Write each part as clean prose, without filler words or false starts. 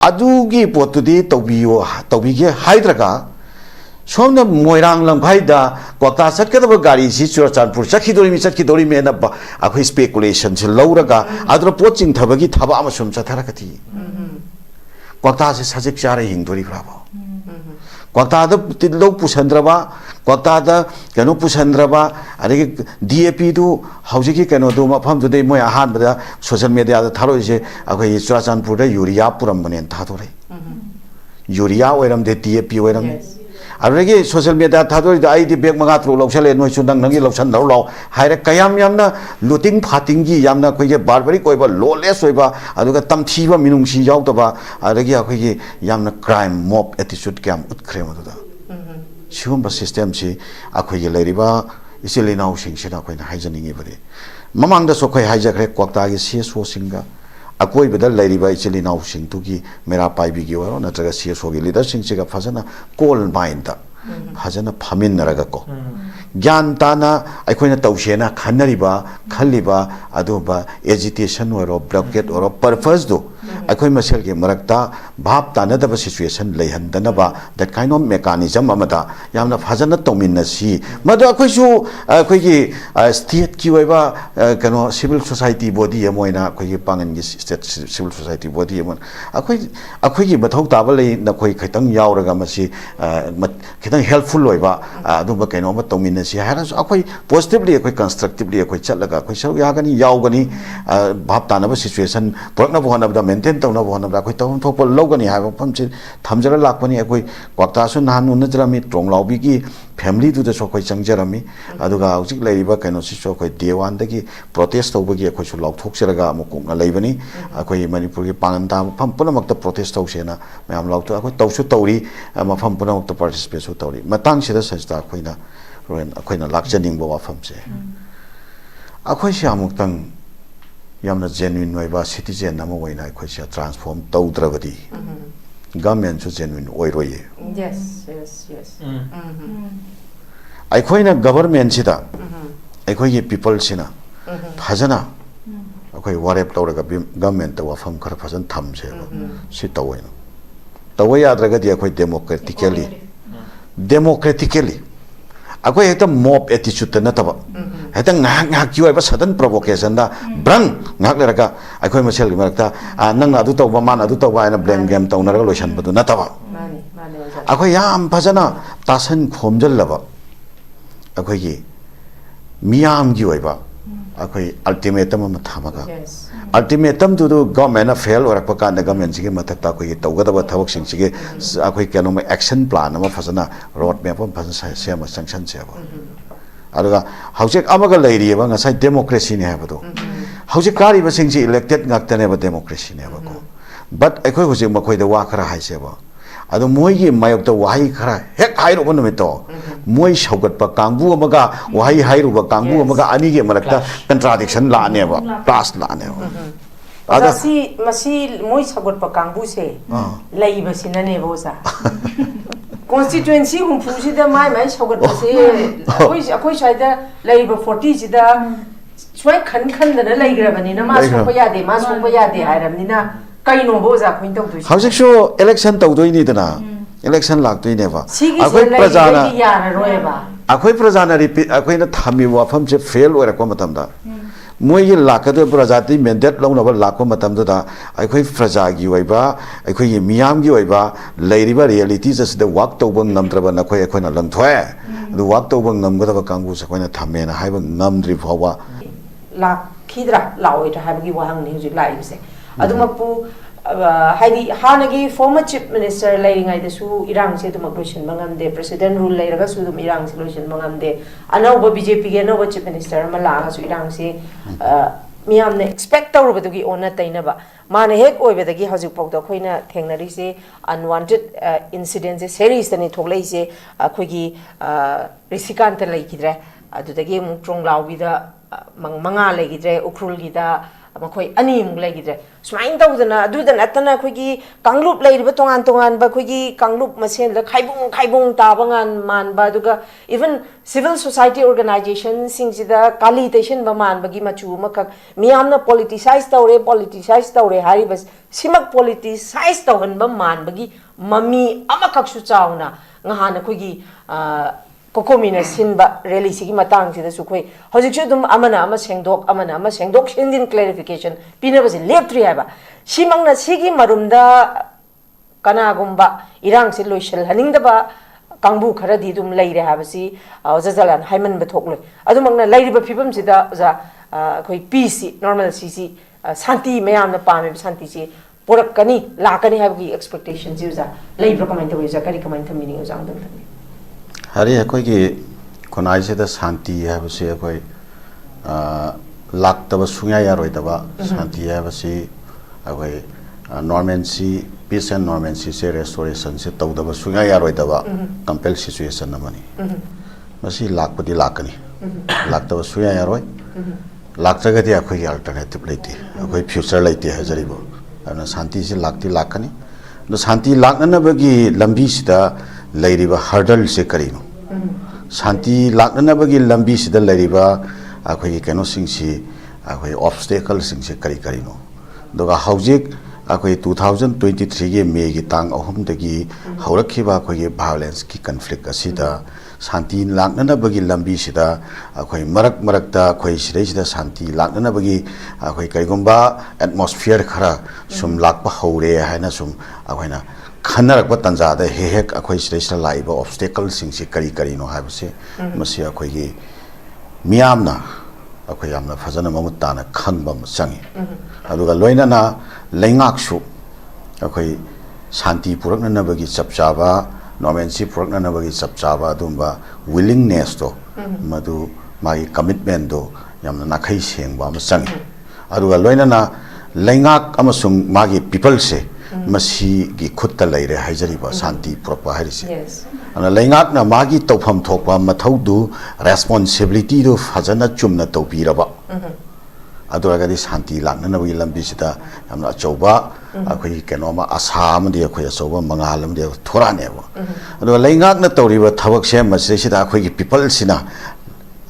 adugi potudi tawbiye haidraga somna moirang lamkhaida kwakta satkadaba gari si Churachandpur sakidori me na akhoi speculation se lauraga adra poching thabagi thaba amasum chatharakati kwakta se sajik chara hingdori bravo kwakta da tidlo pusandraba kwakta da kano pusandraba ari DAP du haujiki kano du mafam du dei moi ahan bada social media da tharo je akhoi Churachandpur da urea puram banen thadore urea oiram de DAP oiram अरे social media थादोरी ID bag मंगा through लौसले नोय सुंदंग नंगी लौसन दौ लौ हायरे कयाम यामना लुटिंग फाटिंग की यामना कोई बारबरी कोई lawless होइबा अदुगा तमथीबा मिनुंगसी यावतबा अरगी अखोई यामना क्राइम मॉब एटीट्यूड क्याम उतख्रे मदुदा सिगुम्बा सिस्टम सी अखोई लेरिबा इसिलिनाउ सिंगसिना अखोइना हाइजनिंगी बरे ममांगदा सोखै हाइजखरे क्वाक्तागी सीएसओ सिंगा अकोई बदल लेरिबा इचिलिनाउ सिंगतुगी मेरा पाइबिगी ओरो नत्रगा सीएसओ गी लीडर सिंगसिगा फजना कोल माइंड दा फजना फमिनरगा को ज्ञान ताना अखोइना तौसेना खन्नरिबा खल्लिबा अदुबा एजिटेशन ओरो ब्लॉकेट ओरो पर्पस दो अखोइ मसेल के मरक्ता भाव तानदबा सिचुएशन लेहनदनबा दैट काइंड ऑफ मेकानिज्म अमदा यामना फजना तौमिनसी मदो अखोइसु अखोइगी स्टेट की ओइबा कनो सिविल सोसाइटी बॉडी अमोइना अखोइगी पांगनगी स्टेट सिविल सोसाइटी बॉडी अमन अखोइगी मथौ ताबा ले नखोइ खैतंग यावरगा मसी खितंग हेल्पफुल ओइबा अदुबा कनो म तौमिनसी हारस अखोइ पॉजिटिवली अखोइ कंस्ट्रक्टिवली अखोइ चलगा अखोइ सब यागनी यावगनी भाव तानबा सिचुएशन पुरकना होनबदा मेंटेन तौना होनबदा अखोइ तौन थोप लौगनी हाबा फमसे थमजरा लाखपनी अखोइ क्वाक्तासु नान उनजरामी ट्रोंगलाउबी की फैमिली दुदसो अखोइ चंगजरामी अदुगा हौजिक लेरिबा कनो सिसो अखोइ देवान दगी प्रोटेस्ट तौबगी अखोइसु लाउथोक्सरगा अमुकुना लेबनी अखोइ मणिपुर की पांगनता फम पुनमक्ता प्रोटेस्ट तौसेना मयाम लाउथो अखोइ तौसु तौरी मफम पुनमक्ता पार्टिसिपेट सु तौरी मतंग सिदा सजदा अखोइना रोन अखोइना लाक्चनिंग वाफमसे अखोइ सियामुक्तंग यामना जेन्युइन ओइबा सिटीजन नम ओइना अखोइ सिया ट्रांसफॉर्म तौद्रबदी गवर्नमेंट सु जेन्युइन ओइरोये yes अखोइना गवर्नमेंट सिदा अखोइगी पीपल सिना फजना अखोइ वारेप तौरगा गवर्नमेंट त वाफम खर फजन थमसे सि तौइना तौय याद्रगदी अखोइ डेमोक्रेटिकली अखोइ हेता मॉब एटीट्यूड नतबा हेता ngak ki oiba sudden provocation da brang ngak leraka अखोइ मसेल gi marakta nang adu tawba man adu tawba ina blame game tawnaraga loisan badu nataba अखोइ याम फजना तासन खोमजल लबा अखोइ gi मियाम gi oiba अखोइ ultimatum म थामगा ultimatum दु government fail ओरक का government सिगे मथक्ता अखोइ तौगदबा थबक सिंग सिगे अखोइ केनो action plan अमा फजना road map अमा फजना same suction सेबा अदुगा हौजिक अमगा लेरिबा ngasai democracy ne habado hौजिक कारिबा सिंग सि elected ngaktaneba democracy ne habako but अखोइ हौजिक मखोइ द वा खरा हाइसेबा अदो मोइगी मायokta wahi khara hek hairuba numito moi saugatpa kangbu amaga wahi hairuba kangbu amaga ani ge marakta contradiction la aneba plus la aneba ada si masi moi saugatpa kangbu se laiba sinane bosa constituency humpu sida mai saugatpa se akoi saida laiba 40 sida swai khan da laigrabani na ma sokpa yade ma sokpa yade hairamnina kaino boza point of view howsik so election tawdoi dana election laktoi neba akoi prajana akoi prajana repeat akoi na thami wafam se fail ora ko matam da moi gi lakade prajati mandate lawna ba lakko matam da akoi praja gi oiba akoi gi miyam gi oiba leiriba reality just the work tawbang namtraba na khoi akoi na langthoi the work tawbang namgada ba kangbu sa khoi na thamme na haiba namdri phawa la khidra laoita habgi wahang ni hujik lai se adumapu haidi hanagi former chief minister lairingai desu irang se dum question mangamde president rule lairaga su dum irang solution mangamde anauba BJP ge no chief minister malaga su irang se miyam ne expect tawrubadugi onna tainaba mane hek oibedagi hajik pokda khoina thengnari se unwanted incidents series tani thoklai se khoigi risikant laikidre adudagi mung trong lawbida manga legidre ukrul gida ꯃꯈꯣꯏ ꯑꯅꯤꯃꯨꯛ ꯂꯩꯈꯤꯗ꯭ꯔꯦ ꯁꯨꯃꯥꯏꯅ ꯇꯧꯗꯅ ꯑꯗꯨꯗ ꯅꯠꯇꯅ ꯑꯩꯈꯣꯏꯒꯤ ꯀꯥꯡꯂꯨꯞ ꯂꯩꯔꯤꯕ ꯇꯣꯉꯥꯟ ꯇꯣꯉꯥꯟꯕ ꯑꯩꯈꯣꯏꯒꯤ ꯀꯥꯡꯂꯨꯞ ꯃꯁꯦꯟꯗ ꯈꯥꯏꯕꯨꯡ ꯇꯥꯕ ꯃꯥꯟꯕ ꯑꯗꯨꯒ ꯏꯚꯟ ꯁꯤꯚꯤꯜ ꯁꯣꯁꯥꯏꯇꯤ ꯑꯣꯔꯒꯅꯥꯏꯖꯦꯁꯟꯁꯤꯡꯁꯤꯗ ꯀꯥꯂꯤ ꯇꯩꯁꯤꯟꯕ ꯃꯥꯟꯕꯒꯤ ꯃꯆꯨ ꯑꯃꯈꯛ ꯃꯤꯌꯥꯝꯅ ꯄꯣꯂꯤꯇꯤꯁꯥꯏꯁ ꯇꯧꯔꯦ ꯍꯥꯏꯔꯤꯕ ꯁꯤꯃꯛ ꯄꯣꯂꯤꯇꯤꯁꯥꯏꯁ ꯇꯧꯍꯟꯕ ꯃꯥꯟꯕꯒꯤ ꯃꯃꯤ ꯑꯃꯈꯛꯁꯨ ꯆꯥꯎꯅ ꯉꯍꯥꯟ ꯑꯩꯈꯣꯏꯒꯤ ꯀꯣꯀꯣꯃꯤꯅ ꯁꯤꯟꯕ ꯔꯦꯂꯤꯁꯤꯒꯤ ꯃꯇꯥꯡꯁꯤꯗꯁꯨ ꯑꯩꯈꯣꯏ ꯍꯧꯖꯤꯛꯁꯨ ꯑꯗꯨꯝ ꯑꯃꯅ ꯑꯃ ꯁꯦꯡꯗꯣꯛ ꯁꯦꯡꯖꯤꯟ ꯀ꯭ꯂꯦꯔꯤꯐꯤꯀꯦꯁꯟ ꯄꯤꯅꯕꯁꯦ ꯂꯦꯞꯇ꯭ꯔꯤ ꯍꯥꯏꯕ ꯁꯤꯃꯛꯅ ꯁꯤꯒꯤ ꯃꯔꯨꯝꯗ ꯀꯅꯥꯒꯨꯝꯕ ꯏꯔꯥꯡꯁꯦ ꯂꯣꯏꯁꯤꯜꯍꯟꯅꯤꯡꯗꯕ ꯀꯥꯡꯕꯨ ꯈꯔꯗꯤ ꯑꯗꯨꯝ ꯂꯩꯔꯦ ꯍꯥꯏꯕꯁꯤ ꯑꯣꯖꯥ ꯖꯂꯥꯟ ꯍꯥꯏꯃꯟꯕ ꯊꯣꯛꯂꯣꯏ ꯑꯗꯨꯃꯛꯅ ꯂꯩꯔꯤꯕ ꯐꯤꯕꯝꯁꯤꯗ ꯑꯣꯖꯥ ꯑꯩꯈꯣꯏ ꯄꯤꯁꯁꯤ ꯅꯣꯔꯃꯦꯜꯁꯤꯁꯤ ꯁꯥꯟꯇꯤ ꯃꯌꯥꯝꯅ ꯄꯥꯝꯃꯤꯕ ꯁꯥꯟꯇꯤꯁꯤ ꯄꯨꯔꯛꯀꯅꯤ ꯂꯥꯛꯀꯅꯤ ꯍꯥꯏꯕꯒꯤ ꯑꯦꯛꯁꯄꯦꯛꯇꯦꯁꯟꯁꯤ ꯑꯣꯖꯥ ꯂꯩꯕ꯭ꯔꯥ ꯀꯃꯥꯏꯅ ꯇꯧꯋꯤ ꯑꯣꯖꯥ ꯀꯃꯥꯏꯅ ꯊꯝꯕꯤꯅꯤꯡꯉꯤ ꯑꯣꯖꯥ ꯑꯝꯇꯪ ꯊꯝꯕꯤꯌꯨ ꯍꯥꯏꯔꯤ ꯑꯩꯈꯣꯏꯒꯤ ꯈꯨꯟꯅꯥꯏꯁꯤꯗ ꯁꯥꯟꯇꯤ ꯍꯥꯏꯕꯁꯤ ꯑꯩꯈꯣꯏ ꯂꯥꯛꯇꯕ ꯁꯨꯡꯌꯥ ꯌꯥꯔꯣꯏꯗꯕ ꯁꯥꯟꯇꯤ ꯍꯥꯏꯕꯁꯤ ꯑꯩꯈꯣꯏ ꯅꯣꯔꯃꯦꯟꯁꯤ ꯄꯤꯁ ꯑꯦꯟ ꯅꯣꯔꯃꯦꯟꯁꯤꯁꯦ ꯔꯦꯁꯇꯣꯔꯦꯁꯟꯁꯦ ꯇꯧꯗꯕ ꯁꯨꯡꯌꯥ ꯌꯥꯔꯣꯏꯗꯕ ꯀꯝꯄꯦꯜ ꯁꯤꯆꯨꯋꯦꯁꯟ ꯑꯃꯅꯤ ꯃꯁꯤ ꯂꯥꯛꯄꯗꯤ ꯂꯥꯛꯀꯅꯤ ꯂꯥꯛꯇꯕ ꯁꯨꯡꯌꯥ ꯌꯥꯔꯣꯏ ꯂꯥꯛꯇ꯭ꯔꯒꯗꯤ ꯑꯩꯈꯣꯏꯒꯤ ꯑꯜꯇꯔꯅꯦꯇꯤꯚ ꯂꯩꯇꯦ ꯑꯩꯈꯣꯏ ꯐ꯭ꯌꯨꯆꯔ ꯂꯩꯇꯦ ꯍꯥꯏꯖꯔꯤꯕ ꯑꯗꯨꯅ ꯁꯥꯟꯇꯤꯁꯤ ꯂꯥꯛꯀꯅꯤ ꯑꯗꯣ ꯁꯥꯟꯇꯤ ꯂꯥꯛꯅꯅꯕꯒꯤ ꯂꯝꯕꯤꯁꯤꯗ ꯂꯩꯔꯤꯕ ꯍꯔꯗꯜꯁꯦ ꯀꯔꯤꯅꯣ ꯁꯥꯟꯇꯤ ꯂꯥꯛꯅꯅꯕꯒꯤ ꯂꯝꯕꯤꯁꯤꯗ ꯂꯩꯔꯤꯕ ꯑꯩꯈꯣꯏꯒꯤ ꯀꯩꯅꯣꯁꯤꯡꯁꯤ ꯑꯩꯈꯣꯏ ꯑꯣꯕꯁꯇꯦꯀꯜꯁꯤꯡꯁꯦ ꯀꯔꯤꯅꯣ ꯑꯗꯨꯒ ꯍꯧꯖꯤꯛ ꯑꯩꯈꯣꯏ 2023ꯒꯤ ꯃꯦꯒꯤ ꯇꯥꯡ 3ꯗꯒꯤ ꯍꯧꯔꯛꯈꯤꯕ ꯑꯩꯈꯣꯏꯒꯤ ꯚꯥꯏꯑꯣꯂꯦꯟꯁꯀꯤ ꯀꯟꯐ꯭ꯂꯤꯛ ꯑꯁꯤꯗ ꯁꯥꯟꯇꯤ ꯂꯥꯛꯅꯅꯕꯒꯤ ꯂꯝꯕꯤꯁꯤꯗ ꯑꯩꯈꯣꯏ ꯃꯔꯛꯇ ꯑꯩꯈꯣꯏ ꯁꯤꯗꯩꯁꯤꯗ ꯁꯥꯟꯇꯤ ꯂꯥꯛꯅꯅꯕꯒꯤ ꯑꯩꯈꯣꯏ ꯀꯔꯤꯒꯨꯝꯕ ꯑꯦꯠꯃꯣꯁꯐꯤꯌꯔ ꯈꯔ ꯁꯨꯝ ꯂꯥꯛꯄ ꯍꯧꯔꯦ ꯍꯥꯏꯅ ꯁꯨꯝ ꯑꯩꯈꯣꯏꯅ ꯈꯟꯅꯔꯛꯄ ꯇꯥꯟꯖꯥꯗ ꯍꯦꯛ ꯑꯩꯈꯣꯏ ꯁꯤꯗꯩꯁꯤꯗ ꯂꯥꯛꯏꯕ ꯑꯣꯕꯁꯇꯦꯀꯜꯁꯤꯡꯁꯤ ꯀꯔꯤꯅꯣ ꯍꯥꯏꯕꯁꯦ ꯃꯁꯤ ꯑꯩꯈꯣꯏꯒꯤ ꯃꯤꯌꯥꯝꯅ ꯑꯩꯈꯣꯏ ꯌꯥꯝꯅ ꯐꯖꯅ ꯃꯃꯨꯠ ताना खंबा चंगी अदुगा लोइनना लेंगाकसु अखोई शांति पुरकननबगी चपचाबा नॉर्मेंसी पुरकननबगी चपचाबा अदुंबा विलिंगनेस तो मधु मागी कमिटमेंट दो यामना नाखै सेंगबा अमा चंगी अदुगा लोइनना लेंगाक अमसुंग मागी पीपल से मसी गी खुत्ता लैरे हाइजरिबा शांति पुरकबा हारिसे अना लेंगाक ना मागी तौफम थोकबा मथौदु रेस्पोंसिबिलिटी दो फजना चुमना तौबीरबा अदुरगदी शांति लाक्ननबगी लंबिसिदा यामना अचौबा अखोई केनोमा आशा अमदि अखोई अचौबा मंगाल अमदि थोरानेबा अदुगा लेंगाकना तौरिबा थबकसे मसिसिदा अखोई पीपल सिना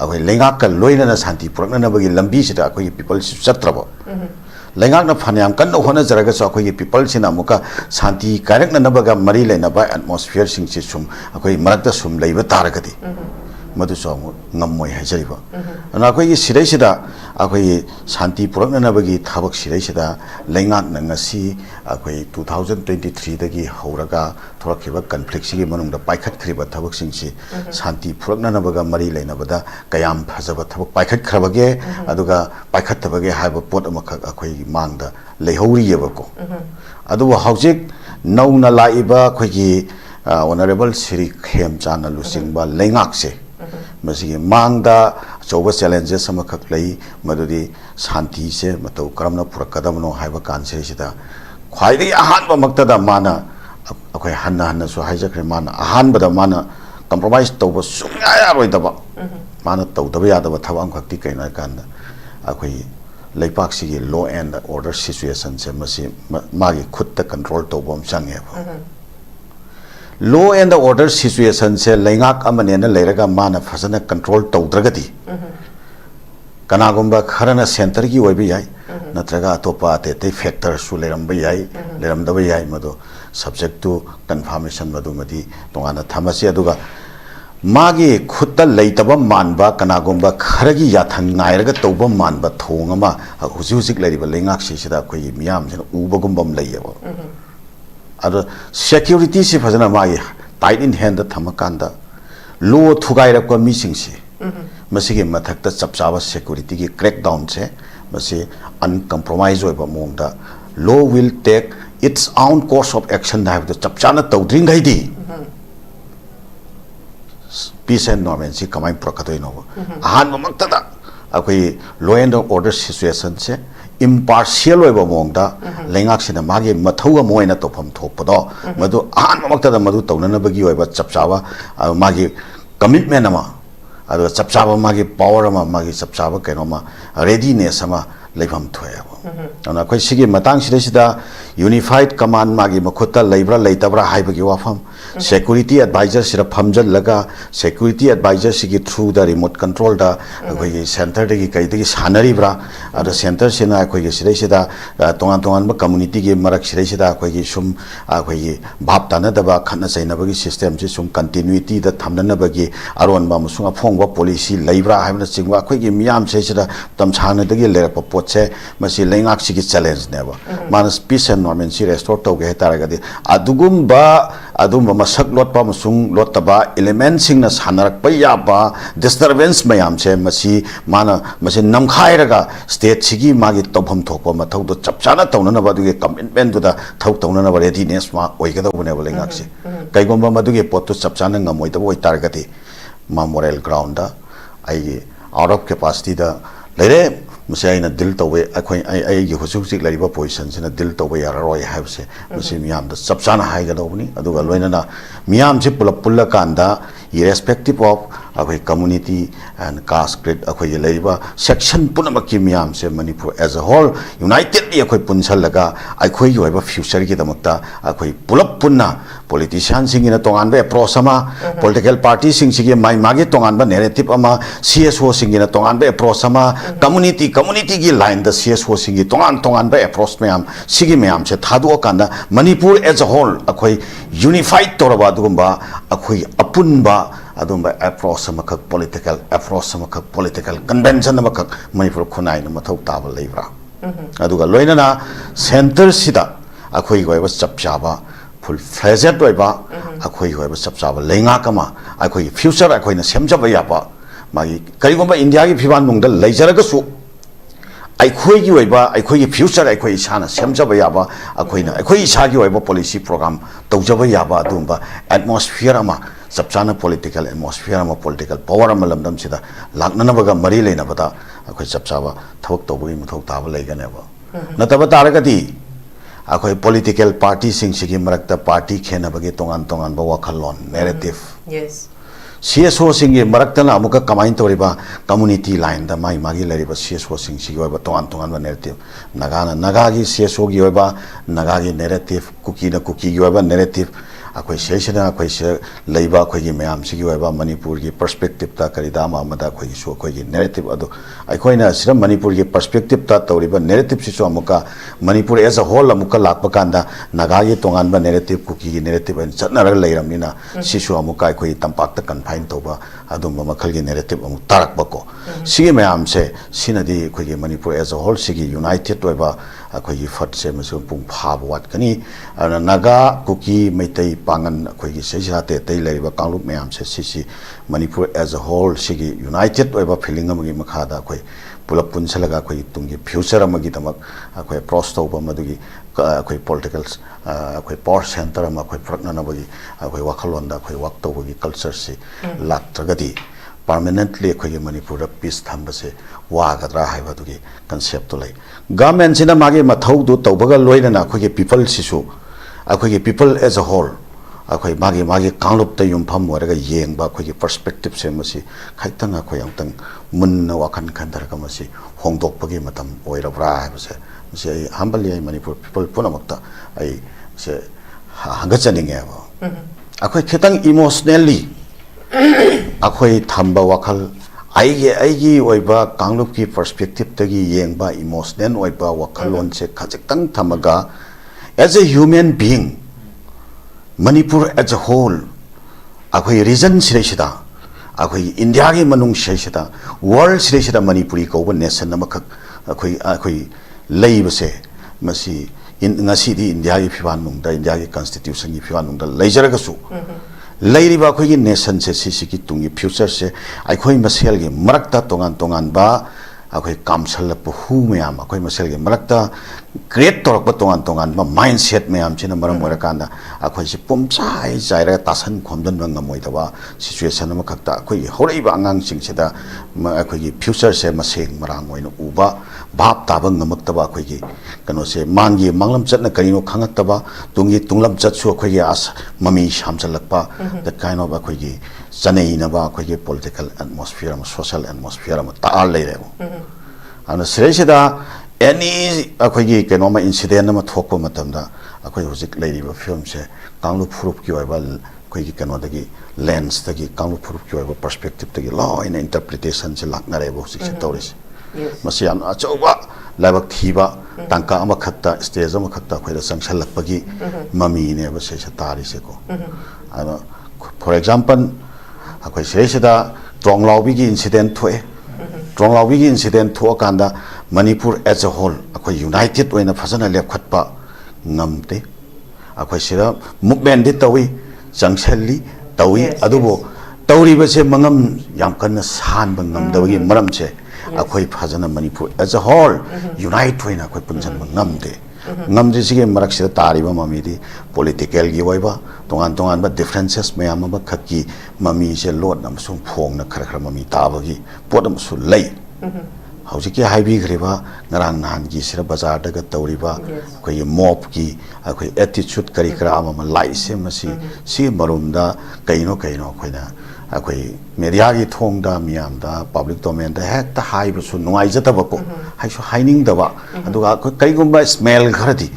अखोई लेंगाक लोइनना शांति पुरकननबगी लंबिसिदा अखोई पीपल सि चत्रबा लेंगाकना फन्याम कन्न होनजरगा अखोई पीपल सिना मुका शांति कायरकननबगा मरी लेनबा एटमॉस्फियर सिंगसि सुम अखोई मरकता सुम लेबा तारगदी मधुसो ngmoi haijariba ana akoi sidaisida akoi shanti puraknanabagi thabak sidaisida leingak na ngasi akoi 2023 dagi hauraga thorakhiba conflict sigi manungda paikhat khriba thabak singsi shanti puraknanabaga mari leinabada kayam phajaba thabak paikhat khrabage aduga paikhat tabage haiba pot amakak akoi mangda leihori yebako adu haujik nauna laiba khoigi honorable Sri Khemchana Lusingba leingak se मसीगे मांगदा चौबा challenges अमखक लई मदुदी शांति से मतौ करमना पुरकदमनो हाइबा कांसेसिदा ख्वाइदि अहानबा मक्तदा माना अखोय हन्ना हन्ना सु हाइजखरे माना अहानबदा माना कंप्रोमाइज तौबा सुंया यारोइदबा माना तौदबा यादबा थबा अमखक्ति कैना कांदा अखोय लेपाक्सिगे लॉ एंड ऑर्डर सिचुएशन से मसी मागी खुदता कंट्रोल तौबा चंगेबा लॉ एंड ऑर्डर सिचुएशन से लेंगाक अमनेना लेरगा माना फजना कंट्रोल तौद्रगदी कनागुंबा खरना सेंटर की ओइबि याय नत्रगा अतोपा अते फैक्टर सु लेरमबा याय लेरमदबा याय मदो सब्जेक्ट टू कंफर्मेशन मदुमदी तोंगाना थमसी अदुगा मागी खुत्ता लेतबा मानबा कनागुंबा खरगी याथन नायरगा तौबा मानबा थोंगमा हुजि हुजिक लेरिबा लेंगाक सिसिदा कोई मियाम जन उबगुंबम लेयबा अदो सिक्योरिटी से फजना मागी टाइट इन हैंड थमकांदा लो थुगाइरक मिसिंगसे मसिगे मथक्ता चपचाबा सिक्योरिटी की क्रैक डाउन से मसे अनकम्प्रोमाइज होइबा मोंगदा लो will take its own course of action हाइबदो चपचाना तौद्रिंगैदी पीस एंड नॉर्मेंसी कमाई प्रकतोइनो आहान मक्तदा अखोई लॉ एंड ऑर्डर सिचुएशन से impartial oiba mongda lengak sina magi mathauga moina tofam thokpado madu ahan mamakta madu taunanabagi oiba chapchawa magi commitment ama adu chapchawa magi power ama magi chapchawa kenoma readiness ama leibam thoyabo ana khoi sigi matang sida unified command magi makhota leibra leitabra haibagi wafam security advisor sira phamjal laga security advisor sigi through the remote control da khoi center de gi kai de sanari bra ada center sina khoi gi sida tongan tongan ba community gi marak sida khoi gi sum khoi gi bhap tana da ba khana chaina bagi system si sum continuity da thamna bagi aron ba musunga phongwa policy leibra haibna chingwa khoi gi miyam sida tam chana de gi le pa potse masi lengak sigi challenge ne ba manas peace and normalcy restore to ge taraga di adum masak lot pa musung lot ba element sing na sanarak pa ya ba disturbance mayam che masi mana masi namkhai raga state sigi magi tobham thokpa mathau do chapchana tawna na ba du ge commitment du da thau tawna na ba readiness ma oiga da bune ba lengak se kai gomba madu ge pot to chapchana ngamoi da oi taraga di memorial ground da ai out of capacity da lere masi aina dil tawwe akhoi ai gi husuk sik lariba position sina dil tawwe yararoi habse masi miyam da chapchana haiga da buni aduga loina na miyam se pulla kanda irrespective of akhoi community and caste grade akhoi lariba section punamaki miyam se manipur as a whole unitedly akhoi punsal laga akhoi yoiba future gi damakta akhoi pulap punna politician singina tongan be prosama political party sing sigi mai magi tongan ba narrative ama CSO singina tongan be prosama community gi line the CSO singi tongan ba approach mayam sigi mayam se thadu kanda manipur as a whole akhoi unified toraba dugumba akhoi apunba adumba approach samakak political convention samakak manipur khunai na mathau taba leibra aduga loina na center sida akhoi goiba chapchaba full fledged oiba akhoi goiba chapchaba lenga kama akhoi future akhoi na semjaba yaba magi karigomba india gi phiban nungda leijaraga su akhoi gi oiba akhoi gi future akhoi sana semjaba yaba akhoi na akhoi isa gi oiba policy program tawjaba yaba adumba atmosphere ama chapchana political atmosphere ama political power ama lamdam sida laknana baga mari leina bata akhoi chapchaba thawak tawbi muthok taba leigane ba nataba taragati akhoi political party sing sigi marakta party khena bagi tongan ba wakhalon narrative yes CSO singi maraktana amuka kamain toriba community line da mai magi lariba CSO sing sigi oiba tongan ba narrative nagagi CSO gi oiba nagagi narrative kuki gi oiba narrative akhoi sesina akhoi se leiba akhoi gi mayam sigi oiba manipur gi perspective ta karida ma amada akhoi gi so akhoi gi narrative adu akhoi na sira manipur gi perspective ta toriba narrative si so amuka manipur as a whole amuka lakpa kanda nagagi tongan ba narrative kuki gi narrative en chatnara leiramnina si so amuka akhoi tampak ta confine toba adum makhal gi narrative amu tarak bako sigi mayam se sinadi akhoi gi manipur as a whole sigi united oiba akhoi gi fat se masu pung phab wat kani naga kuki maitai pangan akhoi gi seja te tai leriba kanglup mayam se sisi manipur as a whole sigi united oiba feeling amagi makhada akhoi pulap punsalaga akhoi tungi future amagi tamak akhoi approach toba madugi akhoi political akhoi power center ama akhoi praknana bagi akhoi wakhalonda akhoi wak tobagi culture se laktragadi permanently akhoi manipur peace thambase wagadra haibatugi concept to lai government sina magi mathau du tawbaga loina na akhoi people sisu akhoi people as a whole akhoi magi kanglup ta yumpham waraga yengba akhoi perspective se masi khaitang akhoi amtang munna wakhan khandar ka masi hongdokpagi matam oirabra habase masi ai humbly ai manipur people punamakta ai se hangachaninge ba akhoi khitang emotionally akhoi thamba wakhal aigi oiba kanglup ki perspective tagi yengba emotional oiba wakhalon se khajitang thamaga as a human being manipur as a whole akhoi region sida akhoi india gi manung sida world sida manipuri ko nation namakak akhoi leibase masi ngasi di india gi phiwan nung da india gi constitution gi phiwan nung da leijaraga su leiriba akhoi gi nation se sisi ki tungi future se akhoi masel gi marakta tongan ba akhoi kamsal pu hu mayam akhoi masel gi marakta create torok ba tongan ba mindset mayam china maram morakanda akhoi si pumchai chaira tasan khomdan ngamoi da situation ma khakta akhoi horei ba angang sing sida akhoi gi future se maseng marang oina uba bhap tabang ngamak ta ba akhoi gi kano se mangi manglam chatna karino khangat ta ba tunglam chat su akhoi gi as mami shamchalak pa that kind of akhoi gi chanei na ba akhoi gi political atmosphere social atmosphere ma ta le re ana sresida any akhoi ke no ma incident ma thok pa matam da akhoi hojik leiri ba film se kanglu phurup ki wa khoi ki kano dagi lens dagi kanglu phurup ki wa perspective dagi law in interpretation se lakna re bo sik se toris masi am achoba labak thiba tangka ama khatta stage ama khatta khoi da sangsal lakpagi mami ne ba se tari se ko ano for example akhoi se da tronglao bi gi incident thoe tronglao bi gi incident tho kanda Manipur as a whole akhoi united oina phasana lep khatpa ngamte akhoi sira movement di tawi jangselli tawi adubo tawri ba se mangam yam kan san bang ngam dawgi maram che akhoi phasana Manipur as a whole unite oina akhoi punjan ngamte ngamje sige marak sira tari ba mami di political gi waiba tongan ba differences mayam ba khaki mami se lot nam sum phong na khara khara mami ta bagi podam su lei hauji haibi greba ngarang nan gi sira bazar daga tawriba koi mob ki koi attitude kari kra ama lai se masi si marumda kaino khoina koi media gi thong da miam da public domain da hek ta hai bu su nuai jata ba ko hai su haining da ba aduga kai gumba smell kharati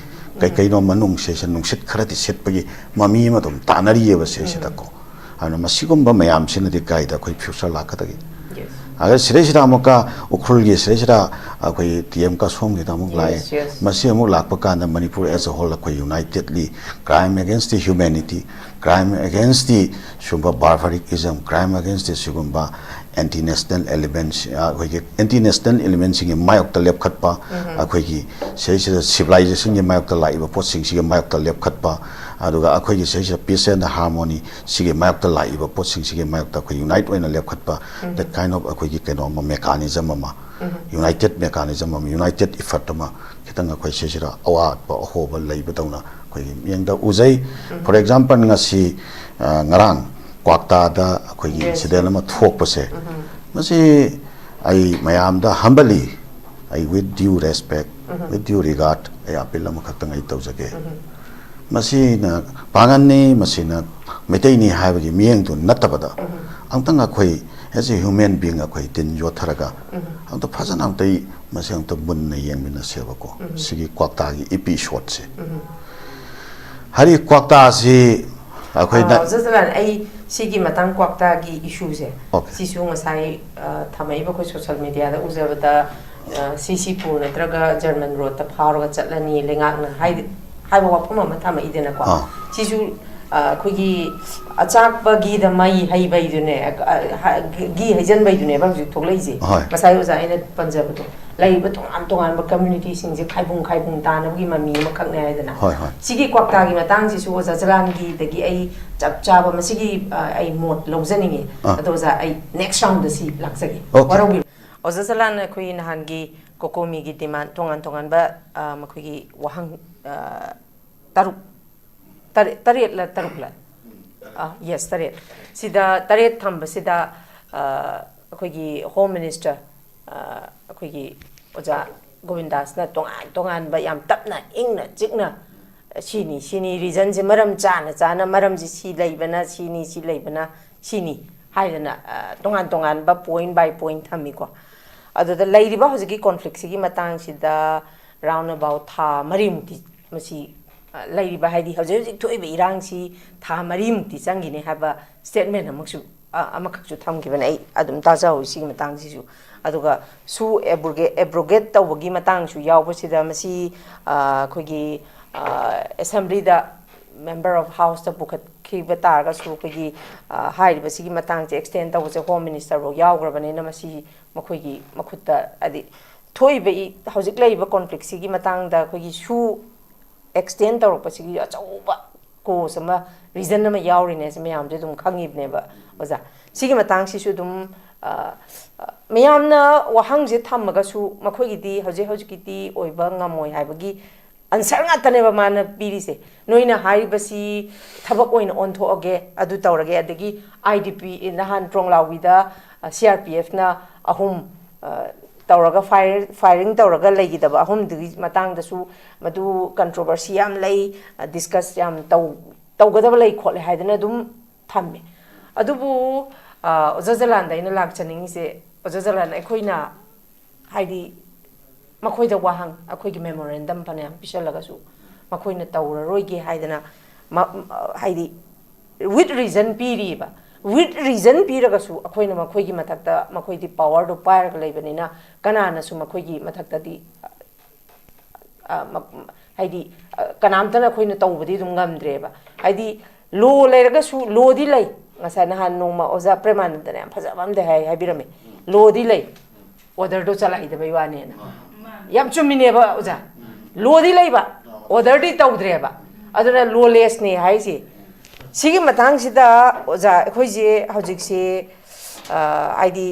kaino manung se nungsit kharati set pagi mami ma dum tanari ba se da ko ana masigumba mayam sin di kai da koi future la ka da gi agar siresira amuka ukhulgi siresira akoi TM ka somgi da amuk lai masi amuk lakpa kana Manipur as a whole akoi unitedly crime against the humanity crime against the shumba barbaricism crime against the shumba anti-national elements anti-national elements in mayok ta lep khatpa akoi gi siresira civilization ge mayok ta lai ba pot sing sige mayok ta lep khatpa aduga akhoi gi siresira peace and harmony sige mayok ta lai ba pot sing sige mayok ta akoi unite oina lep khatpa that kind of akoi gi keno mechanism ama united mechanism ama united effort ama kitang akoi siresira awat ba hoba lai ba tawna akoi gi yengda uzai for example ngasi ngarang kwakta da akoi gi incident ama thok pa se masi ai mayam da humbly ai with due respect with due regard ai appeal ama khatang ai tawjage masina pangani masina metai ni haibagi mieng tu natabada angtang akhoi as a human being akhoi tin jo tharaga angta phajana angtai masang ta bun na yeng mina seba ko sigi kwakta gi episode se hari kwakta si akhoi da zazalan ai sigi matang kwakta gi issue se sisu ngasai thamai ba ko social media da uzabada CC pu natraga German road ta pharaga chatlani lengak na haiba wapam ama thama idena ko sisu khoi achak ba gi da mai hai bai dune gi hajan bai dune ba ju thok leije masai oza ina panjab to lai ba tong an ba community sing je khaibung ta na gi mami ma khak ne aidana sigi kwakta gi matang sisu oza jalan gi dagi ai chap cha ba masigi ai mot lojani adoza ai next round da si laksagi warawi oza jalan khoi nahan gi kokomi gi demand tongan ba makhoi gi wahang tarek la taruk la yes tarek sida tarek thamba sida akhoi home minister akhoi oja Govindas na tongan ba yam tapna ingna jikna sini reason je maram chana maram ji si leibana sini haidana tongan ba point by point thami ko adu da leiriba hojiki conflict sigi matang sida round about tha marimti masi lairiba haidi hojik thoiba irang si tha marimti changine haba statement amaksu amaksu thamgibana ai adum taja ho sigi matang sisu aduga su abrogate tawgi matang su yawba sida masi khogi assembly da member of house ta bukat khiba targa su khogi hairiba sigi matang je extend tawse home minister ro yawgrabane na masi makhogi makhutta adi thoiba hojik leiba conflict sigi matang da khogi su extend tawrpa sigi achauba ko sama reason na ma yawrine se mayam de dum khangibne ba oza sigi matang si su dum mayamna wahang je thamaga su makhoi di hojik di oiba ngamoi haibagi answer nga tane ba mana pirise noina haibasi thabak oina onthoage adu tawrage adagi IDP in han tronglawbi da CRPF na ahum tawraga firing tawraga legidaba ahum digi matang da su madu controversy yam lei discuss yam tawgadaba lei khole haidana dum thamme adubu ojajalan da ina lakchaning se ojajalan ekhoina haidi ꯃꯈꯣꯏꯗ ꯋꯥꯍꯪ ꯑꯩꯈꯣꯏꯒꯤ memorandum ꯐꯅꯌꯥꯝ ꯄꯤꯁꯜꯂꯒꯁꯨ ꯃꯈꯣꯏꯅ ꯇꯧꯔꯔꯣꯏꯒꯦ ꯍꯥꯏꯗꯅ ꯍꯥꯏꯗꯤ with region ꯄꯤꯔꯤꯕ with region ꯄꯤꯔꯒꯁꯨ ꯑꯩꯈꯣꯏꯅ ꯃꯈꯣꯏꯒꯤ ꯃꯊꯛꯇ ꯃꯈꯣꯏꯗꯤ ꯄꯥꯋꯔꯗꯣ ꯄꯥꯏꯔꯒ ꯂꯩꯕꯅꯤꯅ ꯀꯅꯥꯅꯁꯨ ꯃꯈꯣꯏꯒꯤ ꯃꯊꯛꯇꯗꯤ ꯍꯥꯏꯗꯤ ꯀꯅꯥꯝꯇꯅ ꯑꯩꯈꯣꯏꯅ ꯇꯧꯕꯗꯤ ꯑꯗꯨꯝ ꯉꯝꯗ꯭ꯔꯦꯕ ꯍꯥꯏꯗꯤ ꯂꯣ ꯂꯩꯔꯒꯁꯨ ꯂꯣꯗꯤ ꯂꯩ ꯉꯁꯥꯏ ꯅꯍꯥꯟ ꯅꯣꯡꯃ ꯑꯣꯖꯥ ꯄ꯭ꯔꯦꯃꯥꯅꯟꯗꯅ ꯌꯥꯝ ꯐꯖꯕ ꯑꯝꯗ ꯍꯥꯏꯕꯤꯔꯝꯃꯦ ꯂꯣꯗꯤ ꯂꯩ ꯑꯣꯔꯗꯔꯗꯣ ꯆꯂꯥꯏꯗꯕꯩ ꯋꯥꯅꯦꯅ ꯌꯥꯝ ꯆꯨꯝꯃꯤꯅꯦꯕ ꯑꯣꯖꯥ ꯂꯣꯗꯤ ꯂꯩꯕ ꯑꯣꯔꯗꯔꯗꯤ ꯇꯧꯗ꯭ꯔꯦꯕ ꯑꯗꯨꯅ ꯂꯣꯂꯦꯁꯅꯦ ꯍꯥꯏꯁꯦ ꯁꯤꯒꯤ ꯃꯇꯥꯡꯁꯤꯗ ꯑꯣꯖꯥ ꯑꯩꯈꯣꯏꯁꯦ ꯍꯧꯖꯤꯛꯁꯦ ꯍꯥꯏꯗꯤ